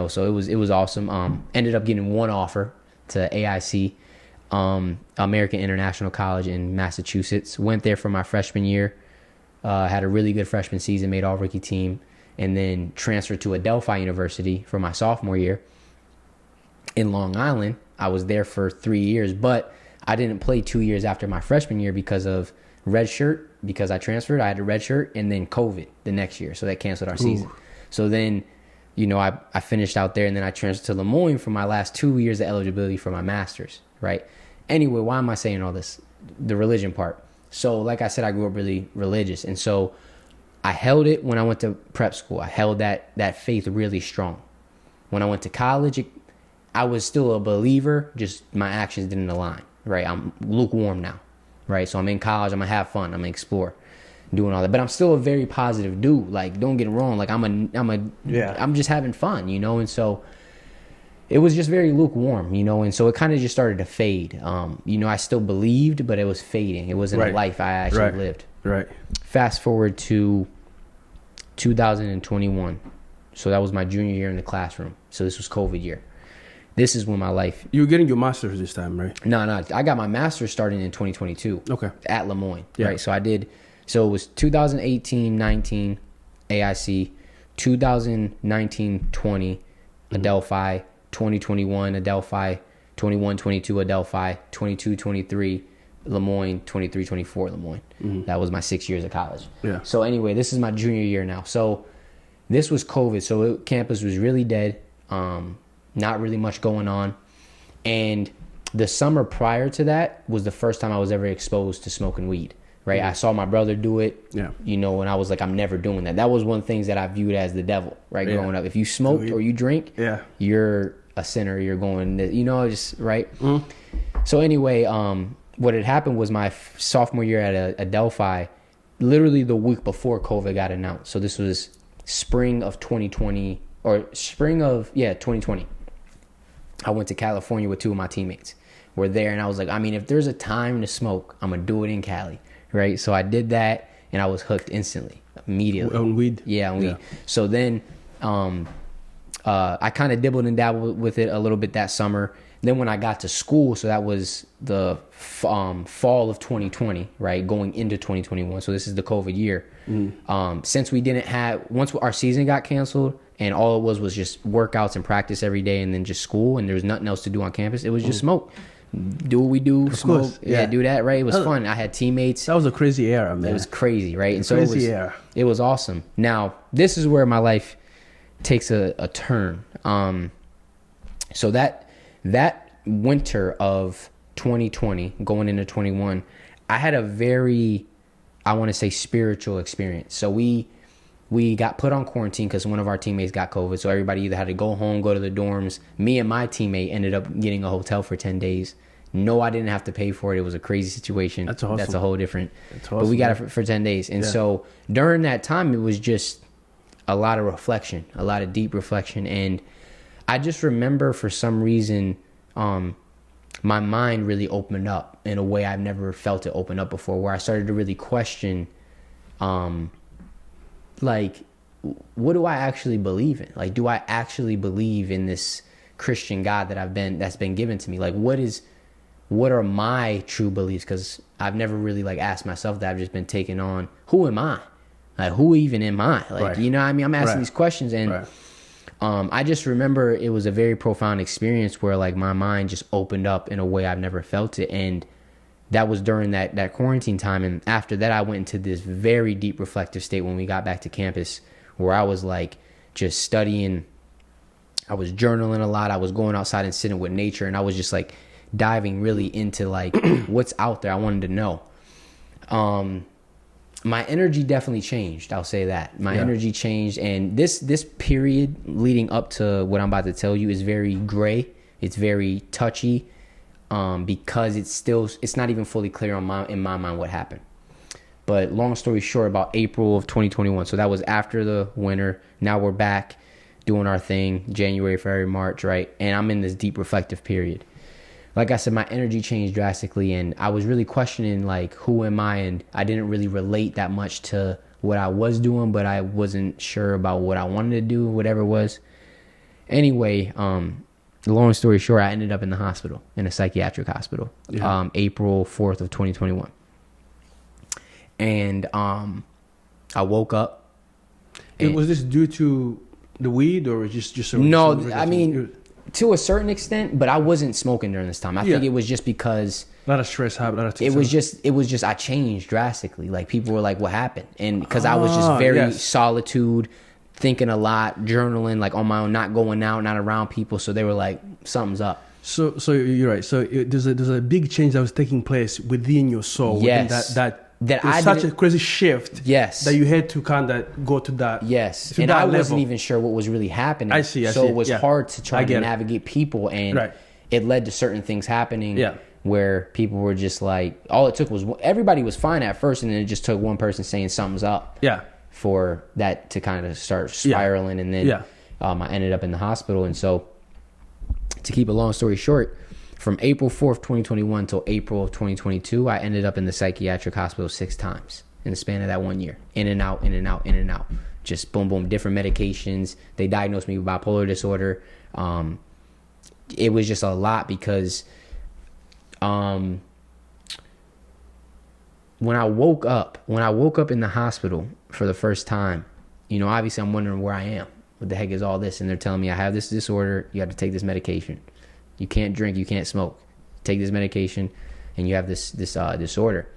So it was awesome. Ended up getting 1 offer to AIC, American International College in Massachusetts. Went there for my freshman year. Had a really good freshman season, made all rookie team, and then transferred to Adelphi University for my sophomore year in Long Island. I was there for 3 years, but I didn't play 2 years after my freshman year because of red shirt. Because I transferred, I had a red shirt, and then COVID the next year, so that canceled our season. So then, I finished out there, and then I transferred to Lemoyne for my last 2 years of eligibility for my master's, right? Anyway, why am I saying all this? The religion part. So like I said, I grew up really religious, and so I held it when I went to prep school. I held that faith really strong. When I went to college, I was still a believer, just my actions didn't align, right? I'm lukewarm now. right? So I'm in college. I'm gonna have fun. I'm gonna explore, doing all that. But I'm still a very positive dude. Like, don't get it wrong. Like, I'm just having fun, you know. And so it was just very lukewarm, you know. And so it kind of just started to fade. You know, I still believed, but it was fading. It wasn't a life I actually lived. Right. Fast forward to 2021. So that was my junior year in the classroom. So this was COVID year. This is when my life... You were getting your master's this time, right? No. I got my master's starting in 2022. Okay. At Lemoyne, right? So I did... So it was 2018-19 AIC, 2019-20 Adelphi, 2021 Adelphi, 21-22 Adelphi, 22-23 Lemoyne, 23-24 Lemoyne. That was my 6 years of college. Yeah. So anyway, this is my junior year now. So this was COVID. So campus was really dead. Not really much going on. And the summer prior to that was the first time I was ever exposed to smoking weed, right? I saw my brother do it, you know, and I was like, I'm never doing that. That was one of the things that I viewed as the devil, right? Growing up. If you smoked or you drink, you're a sinner. You're going, you know, just, right? So anyway, what had happened was my sophomore year at Adelphi, literally the week before COVID got announced. So this was spring of 2020 or spring of 2020. I went to California with two of my teammates. We're there, and I was like, I mean, if there's a time to smoke, I'm gonna do it in Cali, right? So I did that, and I was hooked instantly, immediately. On weed? Yeah, on weed. So then I kind of dibbled and dabbled with it a little bit that summer. Then when I got to school, so that was the fall of 2020, right, going into 2021. So this is the COVID year. Since we didn't have, once our season got canceled and all it was just workouts and practice every day and then just school and there was nothing else to do on campus, it was just smoke. Do what we do, of smoke, course, do that, right? It was fun. I had teammates. That was a crazy era, man. It was crazy, right? And so era. It was awesome. Now, this is where my life takes a turn. So that winter of 2020 going into 21, I had a very, I want to say, spiritual experience. So we got put on quarantine because one of our teammates got COVID. So everybody either had to go home, go to the dorms. Me and my teammate ended up getting a hotel for 10 days. No, I didn't have to pay for it. It was a crazy situation. That's awesome. That's a whole different. That's awesome, but we got it for 10 days. And so during that time, it was just a lot of reflection, a lot of deep reflection. And I just remember for some reason, my mind really opened up in a way I've never felt it open up before, where I started to really question, like, what do I actually believe in? Like, do I actually believe in this Christian God that's been given to me? Like, what are my true beliefs? Because I've never really like asked myself that. I've just been taking on, who am I? Like, who even am I? Like, you know what I mean? I'm asking these questions, and I just remember it was a very profound experience where like my mind just opened up in a way I've never felt it. And that was during that quarantine time. And after that, I went into this very deep reflective state when we got back to campus, where I was like just studying. I was journaling a lot. I was going outside and sitting with nature, and I was just like diving really into like what's out there. I wanted to know. My energy definitely changed. I'll say that. My energy changed. And this period leading up to what I'm about to tell you is very gray. It's very touchy, because it's not even fully clear in my mind what happened. But long story short, about April of 2021. So that was after the winter. Now we're back doing our thing, January, February, March, right? And I'm in this deep reflective period. Like I said, my energy changed drastically, and I was really questioning, like, who am I? And I didn't really relate that much to what I was doing, but I wasn't sure about what I wanted to do, whatever it was. Anyway, long story short, I ended up in the hospital, in a psychiatric hospital, April 4th of 2021. And I woke up. Was this due to the weed, or just no? I mean, to a certain extent, but I wasn't smoking during this time. I think it was just because a lot of stress happened. It was just I changed drastically. Like, people were like, "What happened?" And because I was just very solitude, thinking a lot, journaling, like on my own, not going out, not around people. So they were like, "Something's up." So you're right. So there's a big change that was taking place within your soul. Yes. That was such a crazy shift. Yes. That you had to kind of go to that. Yes. And I wasn't even sure what was really happening. I see. So it was hard to try to navigate people, and it led to certain things happening. Yeah. where people were just like, all it took was, everybody was fine at first, and then it just took one person saying something's up. Yeah. For that to kind of start spiraling, and then I ended up in the hospital. And so, to keep a long story short, from April 4th, 2021 till April of 2022, I ended up in the psychiatric hospital 6 times in the span of that 1 year. In and out, in and out, in and out. Just boom, boom, different medications. They diagnosed me with bipolar disorder. It was just a lot because when I woke up in the hospital for the first time, you know, obviously I'm wondering where I am. What the heck is all this? And they're telling me I have this disorder. You have to take this medication. You can't drink. You can't smoke. Take this medication, and you have this disorder.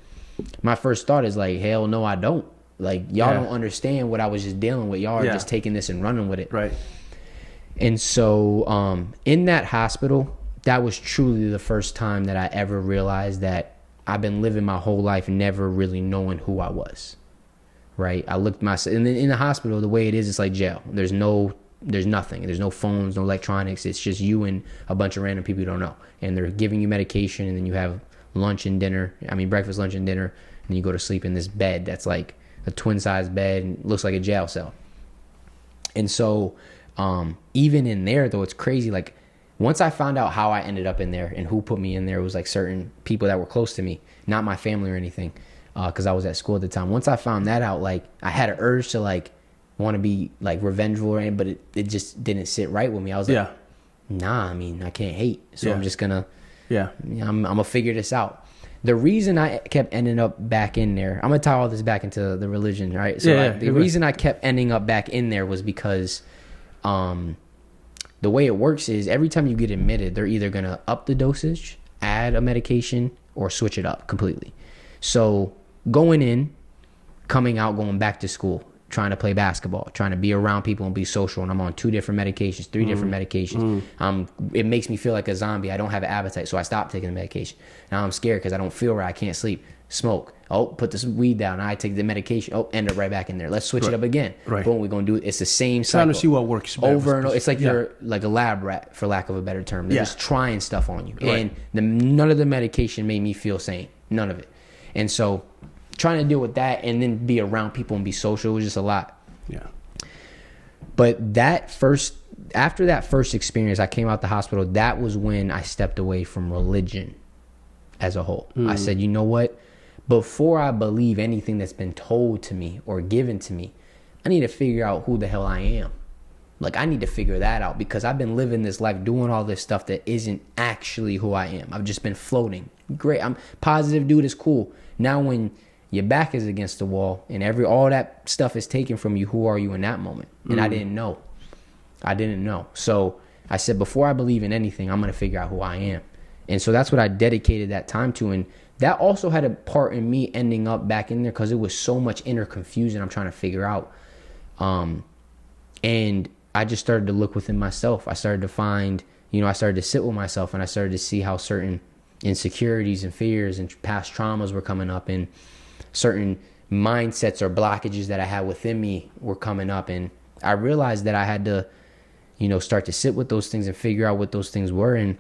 My first thought is like, hell no, I don't. Like, y'all don't understand what I was just dealing with. Y'all are just taking this and running with it. Right. And so in that hospital, that was truly the first time that I ever realized that I've been living my whole life never really knowing who I was. Right? I looked myself, and then in the hospital, the way it is, it's like jail. There's nothing. There's no phones, no electronics. It's just you and a bunch of random people you don't know. And they're giving you medication, and then you have breakfast, lunch, and dinner, and then you go to sleep in this bed that's like a twin-sized bed and looks like a jail cell. And so even in there, though, it's crazy. Like, once I found out how I ended up in there and who put me in there, it was like certain people that were close to me, not my family or anything, because I was at school at the time. Once I found that out, like, I had an urge to like want to be like revengeful or anything, but it just didn't sit right with me. I was like, nah, I mean, I can't hate, so I'm just gonna I'm gonna figure this out. The reason I kept ending up back in there, I'm gonna tie all this back into the religion, right? So the reason I kept ending up back in there was because the way it works is every time you get admitted, they're either gonna up the dosage, add a medication, or switch it up completely. So going in, coming out, going back to school, trying to play basketball, trying to be around people and be social, and I'm on 2 different medications, 3 different medications. It makes me feel like a zombie. I don't have an appetite, so I stopped taking the medication. Now I'm scared because I don't feel right. I can't sleep. Smoke. Oh, put this weed down. I take the medication. Oh, end up right back in there. Let's switch it up again. Right. Boom, we're going to do it. It's the same cycle. Trying to see what works over and over. It's like you're like a lab rat, for lack of a better term. They're just trying stuff on you. Right. And none of the medication made me feel sane. None of it. And so trying to deal with that and then be around people and be social was just a lot. Yeah. But after that first experience, I came out the hospital. That was when I stepped away from religion as a whole. I said, you know what? Before I believe anything that's been told to me or given to me, I need to figure out who the hell I am. Like, I need to figure that out because I've been living this life doing all this stuff that isn't actually who I am. I've just been floating. Great. I'm positive, dude. It's cool. Now when your back is against the wall and all that stuff is taken from you, who are you in that moment? And I didn't know. So I said, before I believe in anything, I'm going to figure out who I am. And so that's what I dedicated that time to. And that also had a part in me ending up back in there because it was so much inner confusion I'm trying to figure out. And I just started to look within myself. I started to find, I started to sit with myself, and I started to see how certain insecurities and fears and past traumas were coming up, and certain mindsets or blockages that I had within me were coming up. And I realized that I had to, start to sit with those things and figure out what those things were. And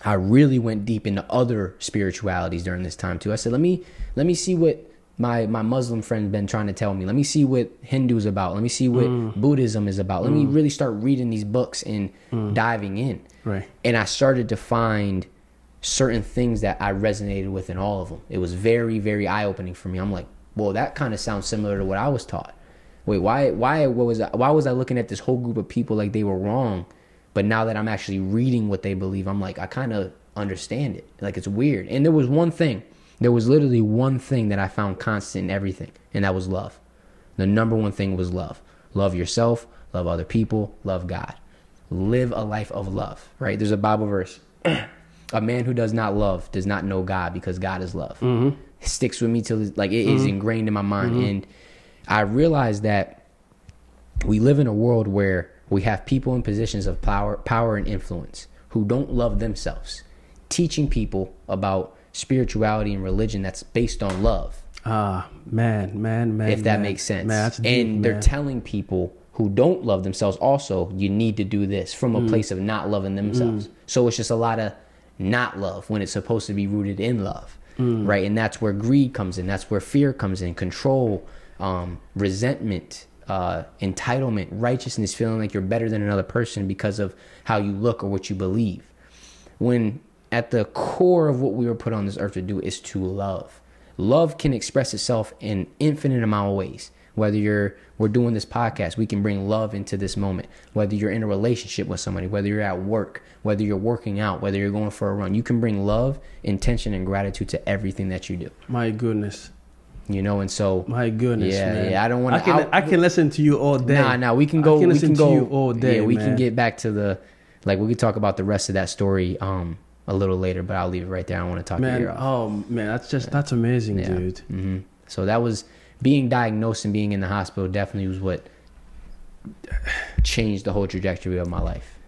I really went deep into other spiritualities during this time too. I said, let me see what my Muslim friend been trying to tell me. Let me see what Hindu's about. Let me see what Buddhism is about. Let me really start reading these books and diving in. Right. And I started to find certain things that I resonated with in all of them. It was very, very eye-opening for me. I'm like, well, that kind of sounds similar to what I was taught. Wait, why was I looking at this whole group of people like they were wrong? But now that I'm actually reading what they believe, I'm like, I kind of understand it. Like, it's weird. And there was literally one thing that I found constant in everything, and that was love. The number one thing was love. Love yourself, love other people, love God. Live a life of love, right? There's a Bible verse. A man who does not love does not know God, because God is love. It sticks with me till it is ingrained in my mind. And I realized that we live in a world where we have people in positions of power and influence who don't love themselves, teaching people about spirituality and religion that's based on love. Man. If that makes sense. Man, that's deep, and they're telling people who don't love themselves also, you need to do this from a place of not loving themselves. So it's just a lot of not love when it's supposed to be rooted in love, right? And that's where greed comes in. That's where fear comes in. Control, resentment, entitlement, righteousness, feeling like you're better than another person because of how you look or what you believe. When at the core of what we were put on this earth to do is to love. Love can express itself in infinite amount of ways. Whether we're doing this podcast, we can bring love into this moment. Whether you're in a relationship with somebody, whether you're at work, whether you're working out, whether you're going for a run, you can bring love, intention, and gratitude to everything that you do. My goodness. You know, and so my goodness, man. I don't want to. I can listen to you all day. Nah, we can go. I can listen to you all day. Yeah, we man. can get back to we can talk about the rest of that story a little later, but I'll leave it right there. I want to talk to you. Oh man, that's amazing, dude. Mm-hmm. So that was being diagnosed and being in the hospital. Definitely was what changed the whole trajectory of my life.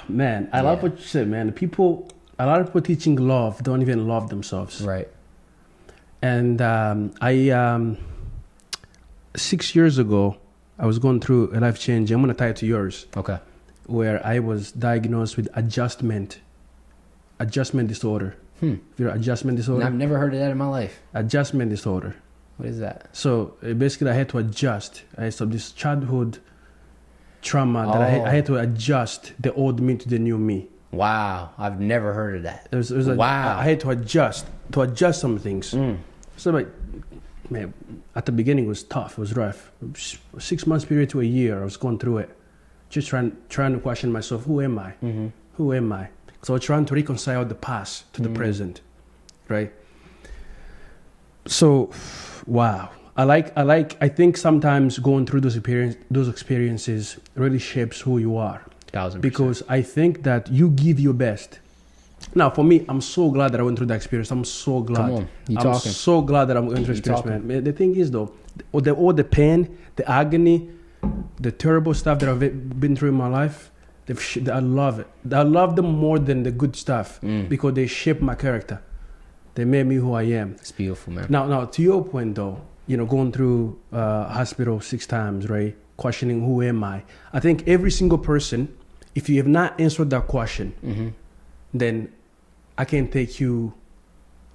Man, I love what you said, man. A lot of people teaching love don't even love themselves, right? And I 6 years ago, I was going through a life change. I'm gonna tie it to yours. Okay. Where I was diagnosed with adjustment disorder. Your adjustment disorder. I've never heard of that in my life. Adjustment disorder. What is that? So basically, I had to adjust. I had this childhood trauma that I had to adjust the old me to the new me. Wow, I've never heard of that. Wow. I had to adjust some things. So man, at the beginning it was tough. It was rough. 6 months period to a year, I was going through it, just trying to question myself. Who am I? Mm-hmm. Who am I? So I was trying to reconcile the past to the present, right? So, wow. I think sometimes going through those experiences really shapes who you are. 1000%. Because I think that you give your best. Now, for me, I'm so glad that I went through that experience. I'm so glad. Come on, I'm so glad that I'm going through experience, man. The thing is, though, all the pain, the agony, the terrible stuff that I've been through in my life, I love it. I love them more than the good stuff because they shape my character. They made me who I am. It's beautiful, man. Now, to your point, though, going through hospital 6 times, right? Questioning who am I? I think every single person, if you have not answered that question, then I can't take you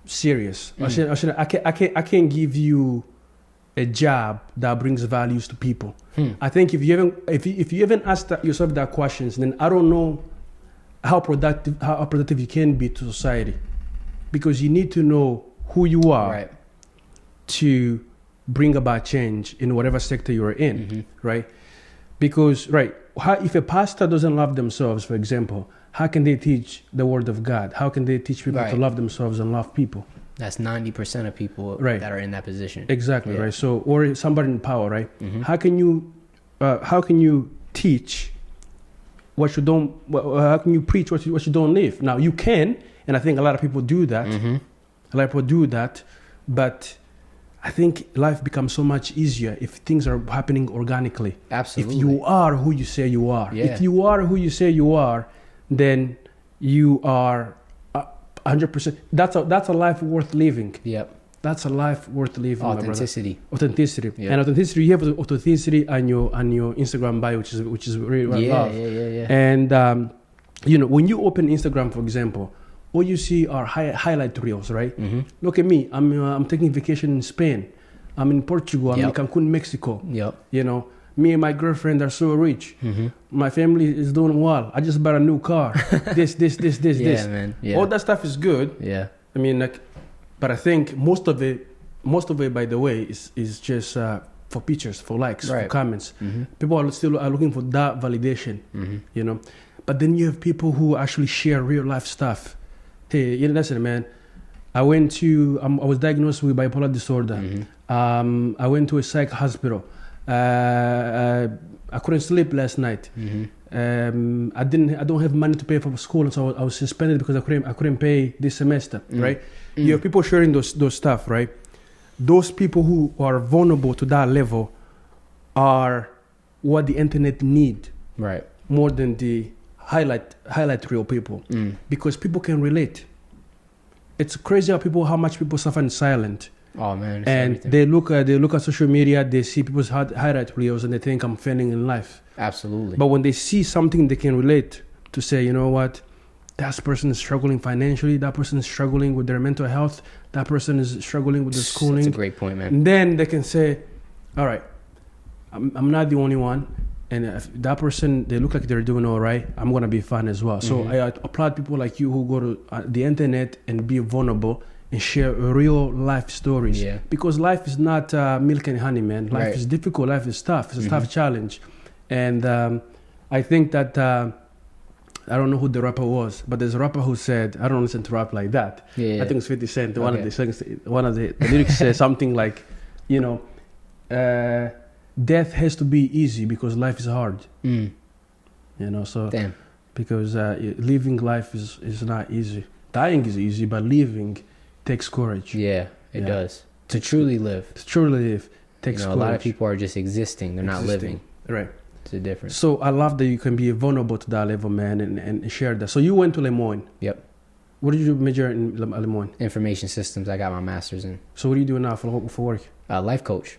serious. I can't give you a job that brings values to people. I think if you haven't asked yourself that questions, then I don't know how productive you can be to society, because you need to know who you are to bring about change in whatever sector you're in, right? Because if a pastor doesn't love themselves, for example, how can they teach the word of God? How can they teach people to love themselves and love people? That's 90% of people that are in that position. Exactly, right? So, or somebody in power, right? How can you teach what you don't? How can you preach what you don't live? Now you can, and I think a lot of people do that. A lot of people do that, but I think life becomes so much easier if things are happening organically. Absolutely. If you are who you say you are. Yeah. If you are who you say you are, then you are 100%. That's a life worth living. Yep. That's a life worth living. Authenticity. Authenticity. Yep. And authenticity. You have authenticity on your Instagram bio, which is really what I love. Yeah. And when you open Instagram, for example, all you see are highlight reels, right? Look at me. I'm taking vacation in Spain. I'm in Portugal. I'm in Cancun, Mexico. Yep. Me and my girlfriend are so rich. My family is doing well. I just bought a new car. this. Yeah, man. Yeah. All that stuff is good. Yeah. I mean, but I think most of it, by the way, is just for pictures, for likes, for comments. People are still looking for that validation, But then you have people who actually share real life stuff. Hey, listen, man. I was diagnosed with bipolar disorder. I went to a psych hospital. I couldn't sleep last night. I don't have money to pay for school, so I was suspended because I couldn't pay this semester. Right? You have people sharing those stuff, right? Those people who are vulnerable to that level are what the internet need, right? More than the highlight reel people, because people can relate. It's crazy how much people suffer in silence. Oh man! And they look at social media, they see people's highlight reels, and they think I'm failing in life. Absolutely. But when they see something they can relate to, say, you know what, that person is struggling financially, that person is struggling with their mental health, that person is struggling with the schooling. That's a great point, man. And then they can say, all right, I'm not the only one. And if that person, they look like they're doing all right, I'm going to be fine as well. So I applaud people like you who go to the internet and be vulnerable and share real life stories. Yeah. Because life is not milk and honey, man. Life is difficult. Life is tough. It's a tough challenge. And I think that, I don't know who the rapper was, but there's a rapper who said, I don't listen to rap like that. Yeah. I think it's 50 Cent. One of the songs, one of the lyrics says something like, you know, death has to be easy because life is hard. You know, so Damn. because living life is not easy. Dying is easy, but living takes courage. Yeah, it does. To truly live. To truly live takes You know, courage. a lot of people are just existing. They're not living. Right. It's a difference. So I love that you can be vulnerable to that level, man, and share that. So you went to Le Moyne. Yep. What did you major in Le Moyne? Information systems. I got my master's in. So what are you doing now for work? Life coach.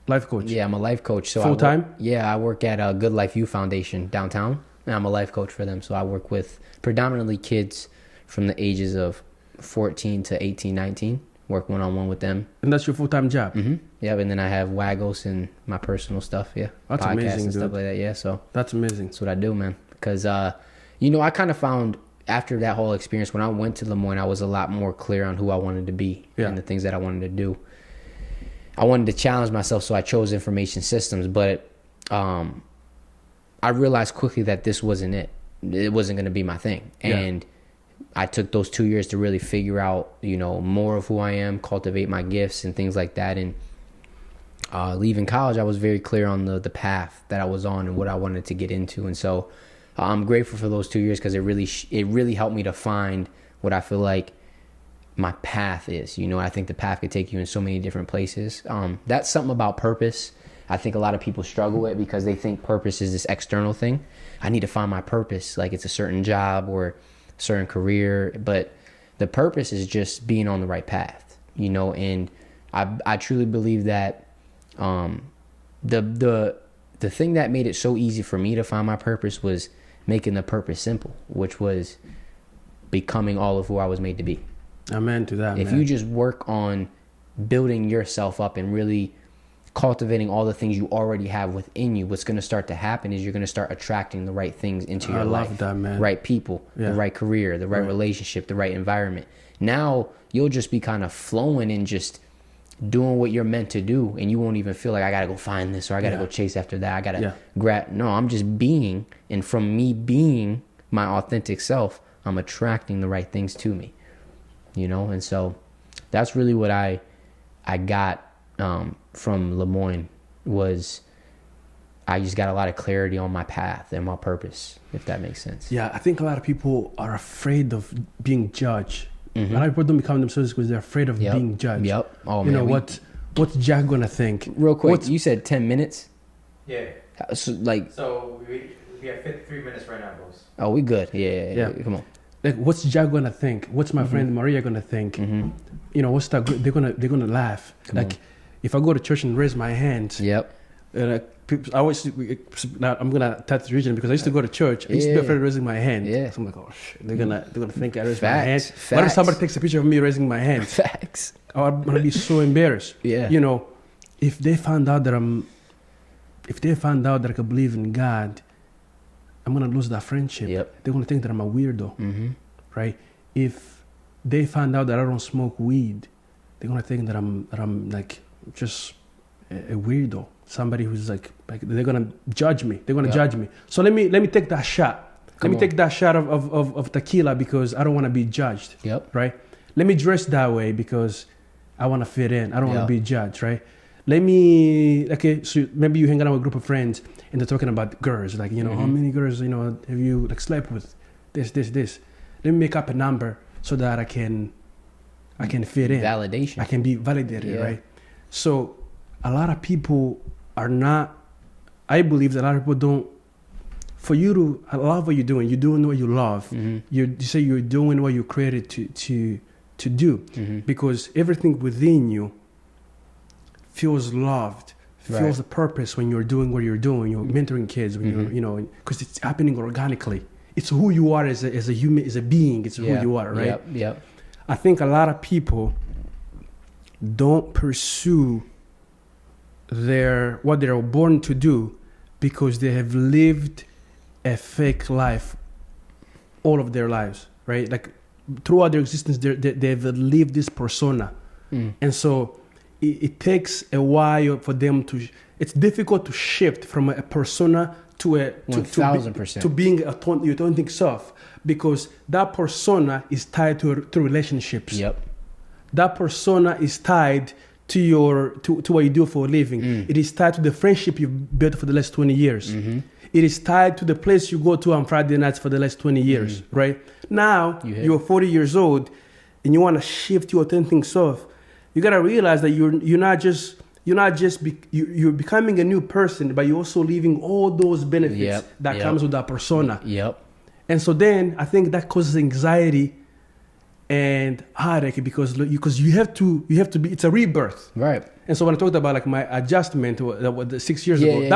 Life coach. Yeah, I'm a life coach. So Full time? Yeah, I work at Good Life Youth Foundation downtown, and I'm a life coach for them. So I work with predominantly kids from the ages of 14 to 18, 19. Work one-on-one with them. And that's your full-time job? Mm-hmm. Yep, and then I have Waggles and my personal stuff, yeah. That's podcasts amazing, and stuff dude. like that, yeah. So That's amazing. that's what I do, man. Because, you know, I kind of found after that whole experience, when I went to Le Moyne, I was a lot more clear on who I wanted to be and the things that I wanted to do. I wanted to challenge myself, so I chose information systems. But I realized quickly that this wasn't it. It wasn't going to be my thing. And I took those 2 years to really figure out, you know, more of who I am, cultivate my gifts and things like that. And leaving college, I was very clear on the path that I was on and what I wanted to get into. And so I'm grateful for those 2 years because it really helped me to find what I feel like my path is. You know, I think the path could take you in so many different places. That's something about purpose. I think a lot of people struggle with because they think purpose is this external thing. I need to find my purpose, like it's a certain job or a certain career. But the purpose is just being on the right path, you know. And I truly believe that the thing that made it so easy for me to find my purpose was making the purpose simple, which was becoming all of who I was made to be. Amen to that, If man. you just work on building yourself up and really cultivating all the things you already have within you, what's going to start to happen is you're going to start attracting the right things into your life. I love that, man. Right people, the right career, the right relationship, the right environment. Now you'll just be kind of flowing and just doing what you're meant to do, and you won't even feel like I got to go find this or I got to go chase after that. I got to grab. No, I'm just being, and from me being my authentic self, I'm attracting the right things to me. You know, and so that's really what I got from Le Moyne was I just got a lot of clarity on my path and my purpose, if that makes sense. Yeah, I think a lot of people are afraid of being judged. A lot of people don't become themselves because they're afraid of being judged. Yep. Oh, you man. know, what's Jack gonna think? Real quick, you said 10 minutes? Yeah. So we have 53 minutes right now, boss. Oh, we good. Yeah. Come on. Like, what's Jack gonna think? What's my friend Maria gonna think? You know, what's that? They're gonna laugh. If I go to church and raise my hands, people, I always now I'm gonna touch the region because I used to go to church. I used to be afraid of raising my hand. Yeah. So I'm like, oh shit, they're gonna think I raised my Facts. hand. What if somebody takes a picture of me raising my hand? Facts. Oh, I'm gonna be so embarrassed. Yeah. You know, if they found out that I could believe in God, I'm gonna lose that friendship. Yep. They're gonna think that I'm a weirdo, right? If they find out that I don't smoke weed, they're gonna think that I'm like just a weirdo, somebody who's like they're gonna judge me. They're gonna judge me. So let me take that shot. Let me take that shot of tequila because I don't want to be judged. Yep. Right. Let me dress that way because I want to fit in. I don't want to be judged. Right. So maybe you hang out with a group of friends and they're talking about girls, like, you know, how many girls, you know, have you like slept with? This. Let me make up a number so that I can fit in. Validation. I can be validated, right? So a lot of people are not, I believe that a lot of people don't, for you to, I love what you're doing what you love. You say you're doing what you're created to do because everything within you feels loved, feels the purpose when you're doing what you're doing. You're mentoring kids, when you're, you know, because it's happening organically. it's who you are as a human, as a being. It's who you are, right? Yep. I think a lot of people don't pursue what they are born to do because they have lived a fake life all of their lives, right? Like throughout their existence, they've lived this persona. And so it takes a while for them to, it's difficult to shift from a persona to 1000% to being your authentic self, because that persona is tied to relationships. Yep. That persona is tied to what you do for a living. It is tied to the friendship you've built for the last 20 years. It is tied to the place you go to on Friday nights for the last 20 years, right? Now, you're 40 years old and you want to shift your authentic self. You got to realize that you're becoming a new person, but you're also leaving all those benefits that comes with that persona. And so then I think that causes anxiety and heartache because you have to be, it's a rebirth, right? And so when I talked about like my adjustment 6 years ago,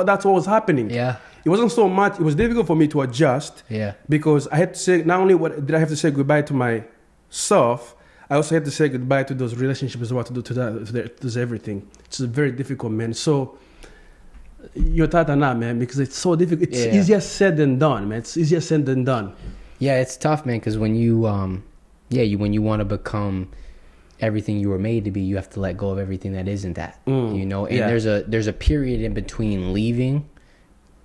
that's what was happening. It wasn't so much, it was difficult for me to adjust, because I had to say, not only did I have to say goodbye to myself, I also had to say goodbye to those relationships as well, to everything. It's very difficult, man. So your thought on that, man, because it's so difficult. It's easier said than done, man. It's easier said than done. Yeah, it's tough, man, because when you when you want to become everything you were made to be, you have to let go of everything that isn't that. You know, and there's a period in between leaving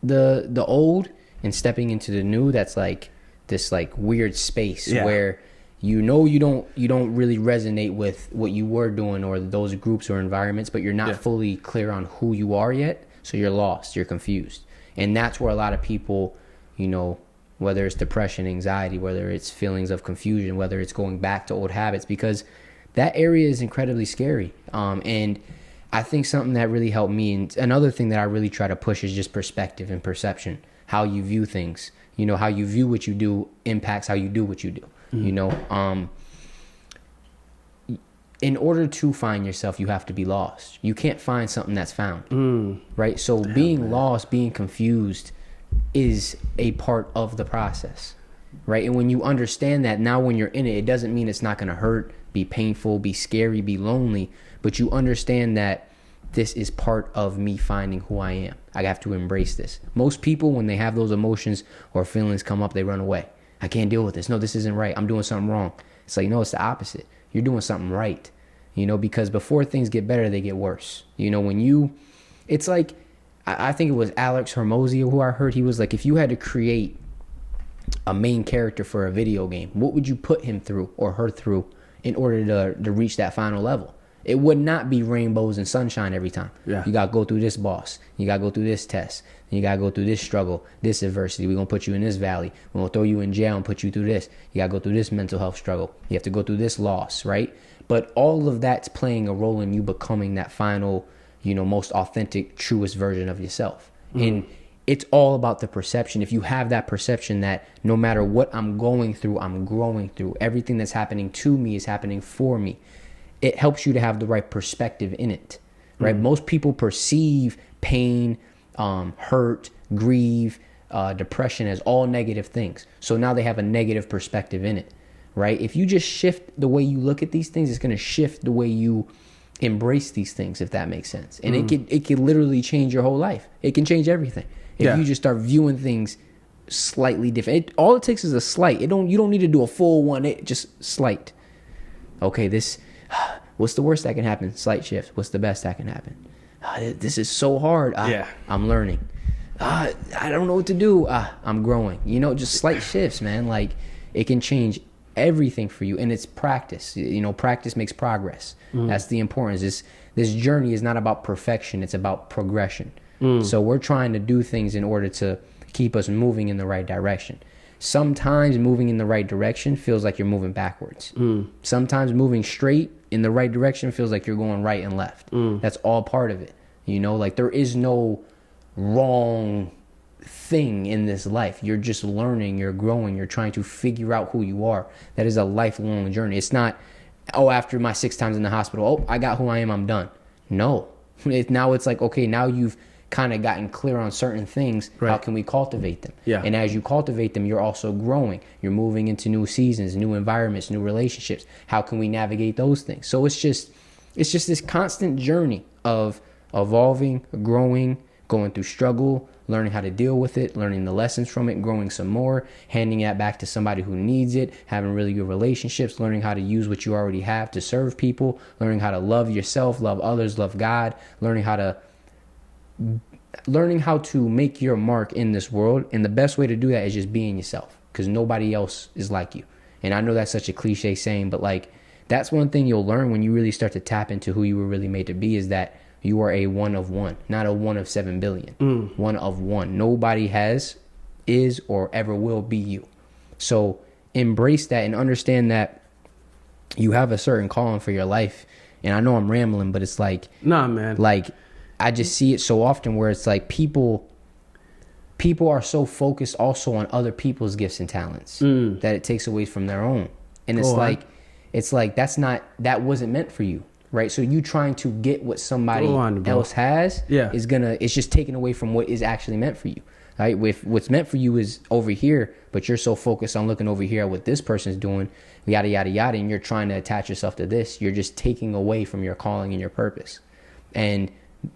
the old and stepping into the new that's like this like weird space where you don't really resonate with what you were doing or those groups or environments, but you're not fully clear on who you are yet, so you're lost, you're confused. And that's where a lot of people, you know, whether it's depression, anxiety, whether it's feelings of confusion, whether it's going back to old habits, because that area is incredibly scary. And I think something that really helped me, and another thing that I really try to push, is just perspective and perception, how you view things. You know, how you view what you do impacts how you do what you do. You know, in order to find yourself, you have to be lost. You can't find something that's found, right? So being lost, being confused is a part of the process, right? And when you understand that, now when you're in it, it doesn't mean it's not going to hurt, be painful, be scary, be lonely, but you understand that this is part of me finding who I am. I have to embrace this. Most people, when they have those emotions or feelings come up, they run away. I can't deal with this. No, this isn't right. I'm doing something wrong. It's like, no, it's the opposite. You're doing something right, you know, because before things get better, they get worse. You know, it's like, I think it was Alex Hermosi who I heard, he was like, if you had to create a main character for a video game, what would you put him through or her through in order to reach that final level? It would not be rainbows and sunshine every time. You got to go through this boss. You got to go through this test. You got to go through this struggle, this adversity. We're going to put you in this valley. We're going to throw you in jail and put you through this. You got to go through this mental health struggle. You have to go through this loss, right? But all of that's playing a role in you becoming that final, you know, most authentic, truest version of yourself. And it's all about the perception. If you have that perception that no matter what I'm going through, I'm growing through. Everything that's happening to me is happening for me. It helps you to have the right perspective in it, right? Most people perceive pain, hurt, grieve, depression as all negative things. So now they have a negative perspective in it, right? If you just shift the way you look at these things, it's going to shift the way you embrace these things, if that makes sense. And it can literally change your whole life. It can change everything. If you just start viewing things slightly different. All it takes is a slight. You don't need to do a full 180, just slight. Okay, what's the worst that can happen? Slight shift. What's the best that can happen? This is so hard. I'm learning. I don't know what to do. I'm growing. You know, just slight shifts, man. Like, it can change everything for you. And it's practice. You know, practice makes progress. That's the importance. This journey is not about perfection. It's about progression. So we're trying to do things in order to keep us moving in the right direction. Sometimes moving in the right direction feels like you're moving backwards. Sometimes moving straight in the right direction feels like you're going right and left. That's all part of it. You know, like, there is no wrong thing in this life. You're just learning, you're growing, you're trying to figure out who you are. That is a lifelong journey. It's not, after my 6 times in the hospital, I got who I am, I'm done. No. Now it's like, okay, now you've kind of gotten clear on certain things, how Right. can we cultivate them? Yeah. And as you cultivate them, you're also growing. You're moving into new seasons, new environments, new relationships. How can we navigate those things? So it's just this constant journey of evolving, growing, going through struggle, learning how to deal with it, learning the lessons from it, growing some more, handing that back to somebody who needs it, having really good relationships, learning how to use what you already have to serve people, learning how to love yourself, love others, love God, learning how to make your mark in this world. And the best way to do that is just being yourself, because nobody else is like you. And I know that's such a cliche saying, but like, that's one thing you'll learn when you really start to tap into who you were really made to be, is that you are a one of one, not a one of 7 billion. One of one. Nobody is, or ever will be you. So embrace that and understand that you have a certain calling for your life. And I know I'm rambling, but it's like, Nah, man. like, I just see it so often where it's like people are so focused also on other people's gifts and talents that it takes away from their own. And it's like that wasn't meant for you, right? So you trying to get what somebody else has it's just taken away from what is actually meant for you. Right? With what's meant for you is over here, but you're so focused on looking over here at what this person's doing, yada yada yada, and you're trying to attach yourself to this. You're just taking away from your calling and your purpose. And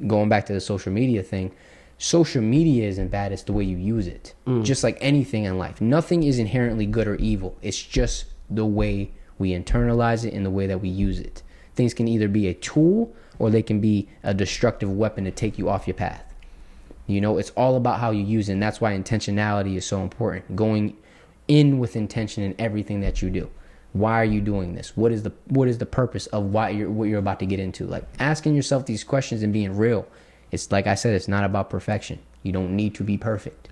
going back to the social media thing, social media isn't bad, it's the way you use it. Just like anything in life, nothing is inherently good or evil. It's just the way we internalize it and the way that we use it. Things can either be a tool or they can be a destructive weapon to take you off your path. You know, it's all about how you use it, and that's why intentionality is so important. Going in with intention in everything that you do. Why are you doing this? What is the purpose of what you're about to get into? Like, asking yourself these questions and being real. It's like I said, it's not about perfection. You don't need to be perfect.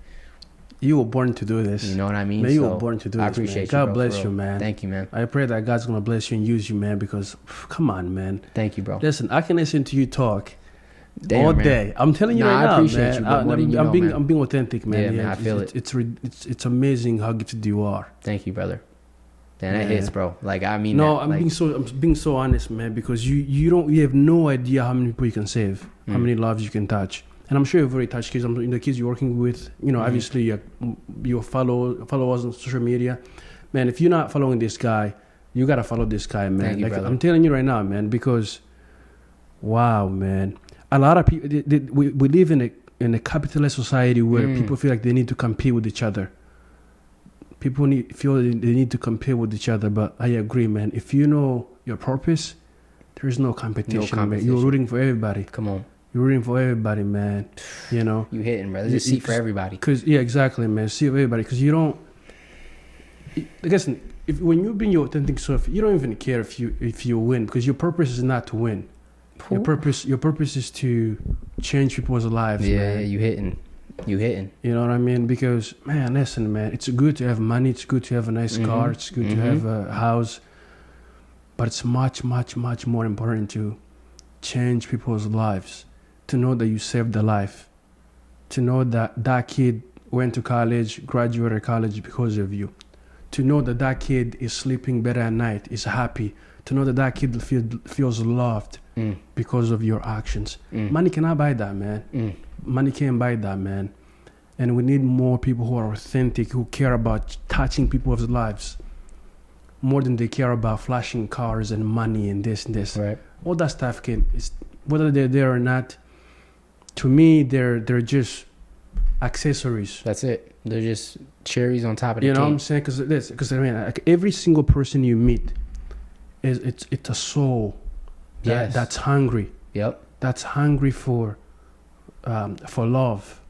You were born to do this. You know what I mean? Man, you were born to do this. I appreciate man. you. God bless you, man. Thank you, man. I pray that God's gonna bless you and use you, man. Because come on, man. Thank you, bro. Listen, I can listen to you talk Damn, all man. day. I'm telling you Nah, right I now, appreciate man. you, bro. More than you know, man. I'm being authentic, man. Yeah, man, I feel it. It's amazing how gifted you are. Thank you, brother. Damn, that Yeah. hits, bro. Like, I mean, No, that, I'm like, being so honest, man. Because you have no idea how many people you can save, how many lives you can touch. And I'm sure you've already touched kids. The kids you're working with, obviously you follow us on social media. Man, if you're not following this guy, you got to follow this guy, man. Thank you, brother. I'm telling you right now, man, because, wow, man. A lot of people, we live in a capitalist society where people feel like they need to compete with each other. People feel they need to compete with each other, but I agree, man. If you know your purpose, there's no competition, man. You're rooting for everybody. Come on. You're rooting for everybody, man. You know? You hitting, brother. There's a seat for everybody. Yeah, exactly, man. See everybody. Because you don't... Listen, when you bring your authentic self, you don't even care if you win. Because your purpose is not to win. Your purpose is to change people's lives, Yeah, man. yeah, you hitting. You know what I mean? Because, man, listen, man. It's good to have money. It's good to have a nice car. It's good to have a house. But it's much, much, much more important to change people's lives. To know that you saved a life, to know that kid went to college, graduated college because of you, to know that kid is sleeping better at night, is happy, to know that kid feels loved because of your actions. Money cannot buy that, man. Money can't buy that, man. And we need more people who are authentic, who care about touching people's lives more than they care about flashing cars and money and this and this. Right. All that stuff whether they're there or not, to me, they're just accessories. That's it. They're just cherries on top of the You know cake. what I'm saying? Because I mean, like, every single person you meet it's a soul that's hungry. Yep. That's hungry for love.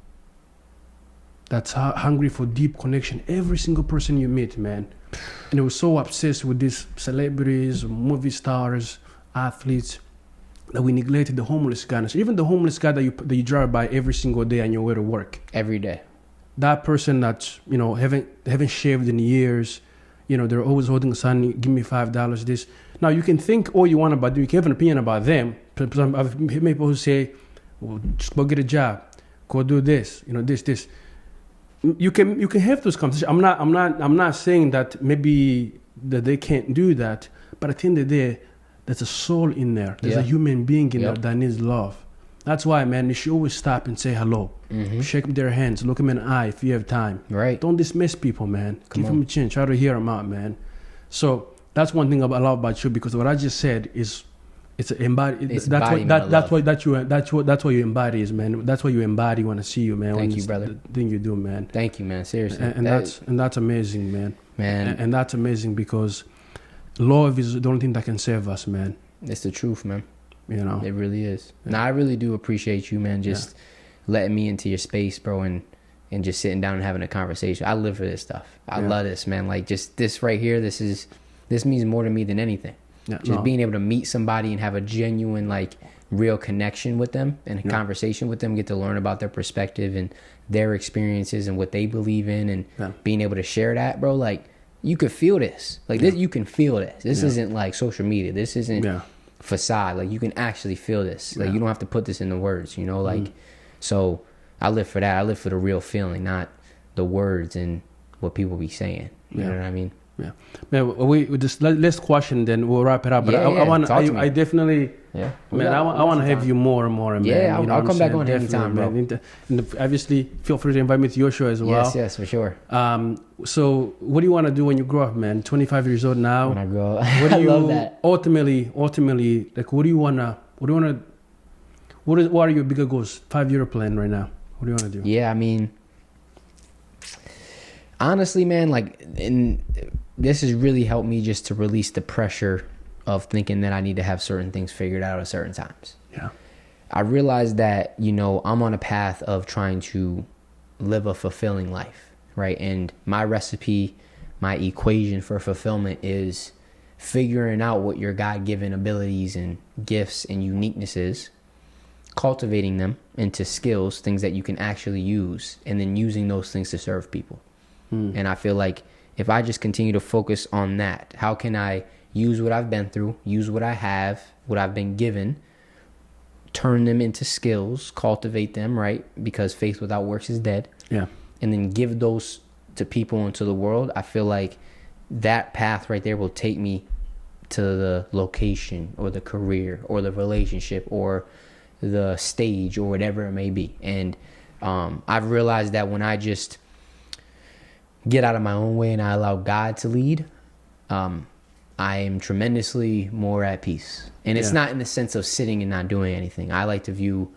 That's hungry for deep connection. Every single person you meet, man. And we're so obsessed with these celebrities, movie stars, athletes, that we neglected the homeless guys. Even the homeless guy that you drive by every single day on your way to work. Every day. That person that's, haven't shaved in years. They're always holding a sign, give me $5, this. Now, you can think all you want about them. You can have an opinion about them. I've heard people who say, well, just go get a job. Go do this. This. You can have those conversations. I'm not saying that maybe that they can't do that. But at the end of the day, there's a soul in there. There's a human being in there that needs love. That's why, man, you should always stop and say hello. Shake their hands, look them in the eye if you have time. Right. Don't dismiss people, man. Give them a chin. Try to hear them out, man. So that's one thing I love about you, because what I just said is, it's embody. It's That's what you embody is, man. That's what you embody when I see you, man. Thank you, brother. The thing you do, man. Thank you, man. Seriously. And that's amazing, man. Man. And that's amazing, because love is the only thing that can save us, man. It's the truth, man. You know, it really is. Now, I really do appreciate you, man, just letting me into your space, bro, and just sitting down and having a conversation. I live for this stuff. I love this, man. Like, just this right here, this means more to me than anything. Just being able to meet somebody and have a genuine, like, real connection with them and a conversation with them, get to learn about their perspective and their experiences and what they believe in, and being able to share that, bro. Like, you could feel this. Like, this, you can feel this. This isn't like social media. This isn't facade. Like, you can actually feel this. Like, you don't have to put this into words, you know? Like, so I live for that. I live for the real feeling, not the words and what people be saying. You know what I mean? Yeah. Man, we just last question, then we'll wrap it up. But I definitely, man, I want to have you more and more, man. Yeah, you know I'll come back on definitely, anytime, bro. And obviously, feel free to invite me to your show as well. Yes, for sure. So what do you want to do when you grow up, man? 25 years old now. When I grow up, what do you, I love that. Ultimately, like, what are your bigger goals? 5-year plan right now. What do you want to do? Yeah, I mean, honestly, man, like, this has really helped me just to release the pressure of thinking that I need to have certain things figured out at certain times. Yeah. I realized that, you know, I'm on a path of trying to live a fulfilling life, right? And my recipe, my equation for fulfillment is figuring out what your God-given abilities and gifts and uniqueness is, cultivating them into skills, things that you can actually use, and then using those things to serve people. And I feel like if I just continue to focus on that, how can I use what I've been through, use what I have, what I've been given, turn them into skills, cultivate them, right? Because faith without works is dead. Yeah. And then give those to people and to the world. I feel like that path right there will take me to the location or the career or the relationship or the stage or whatever it may be. And I've realized that when I just get out of my own way and I allow God to lead, I am tremendously more at peace. And it's not in the sense of sitting and not doing anything. I like to view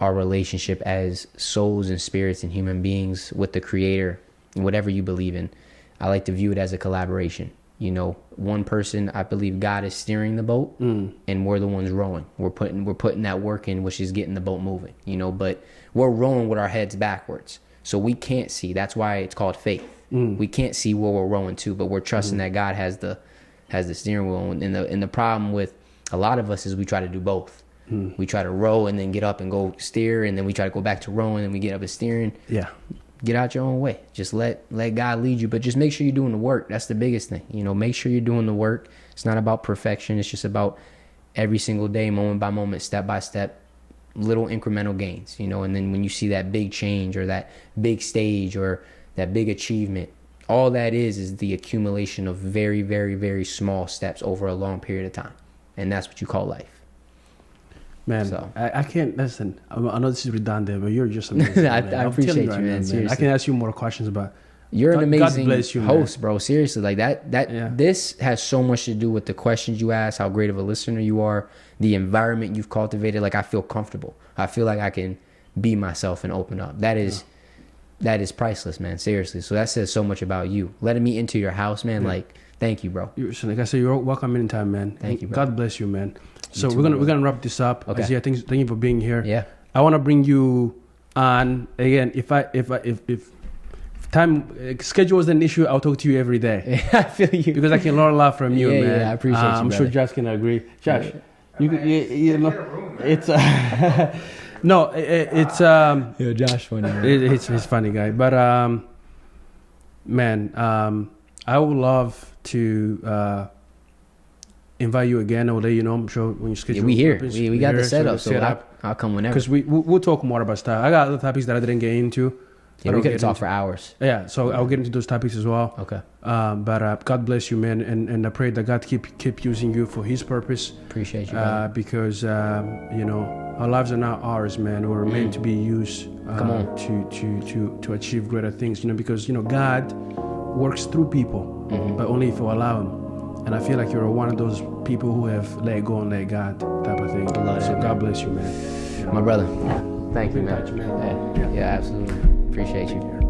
our relationship as souls and spirits and human beings with the Creator, whatever you believe in. I like to view it as a collaboration. You know, one person, I believe God is steering the boat and we're the ones rowing. We're putting that work in, which is getting the boat moving, you know, but we're rowing with our heads backwards. So we can't see. That's why it's called faith. We can't see where we're rowing to, but we're trusting that God has the steering wheel. And the problem with a lot of us is we try to do both. We try to row and then get up and go steer, and then we try to go back to rowing and we get up and steering. Yeah. Get out your own way. Just let God lead you, but just make sure you're doing the work. That's the biggest thing. You know, make sure you're doing the work. It's not about perfection. It's just about every single day, moment by moment, step by step, little incremental gains, you know, and then when you see that big change or that big stage or that big achievement, all that is the accumulation of very, very, very small steps over a long period of time. And that's what you call life. Man, So. I can't listen. I know this is redundant, but you're just amazing. I man. I'm appreciate telling you, right man. now, Seriously. I can ask you more questions about. You're an amazing God bless you, host, man. bro. Seriously, like that. This has so much to do with the questions you ask, how great of a listener you are, the environment you've cultivated. Like, I feel comfortable. I feel like I can be myself and open up. That is priceless, man. Seriously. So that says so much about you. Letting me into your house, man. Like, thank you, bro. Like I said, you're welcome anytime, man. Thank you, bro. God bless you, man. So too, we're gonna wrap this up. Okay. Yeah, thank you for being here. Yeah. I want to bring you on again. If time schedule is an issue, I'll talk to you every day. I feel you. Because I can learn a lot from you, man. Yeah, I appreciate you, I'm sure Josh can agree. Josh, you know, it's no, it's Yeah, Josh funny. he's funny guy, but man, I would love to invite you again. I will let you know. I'm sure when you schedule. Yeah, we here. happens, We got the setup, so set up I'll come whenever. because we'll talk more about stuff. I got other topics that I didn't get into. Yeah, we could talk for hours. Yeah, so I'll get into those topics as well. Okay. But God bless you, man, and I pray that God keep using you for His purpose. Appreciate you, brother. Because you know, our lives are not ours, man. We're meant to be used Come on. to achieve greater things. You know, because you know God works through people, but only if you allow Him. And I feel like you're one of those people who have let go and let God type of thing. I love that, so man. God bless you, man. You know? My brother. Thank you, Keep in man. touch, man. Yeah, absolutely. Appreciate you.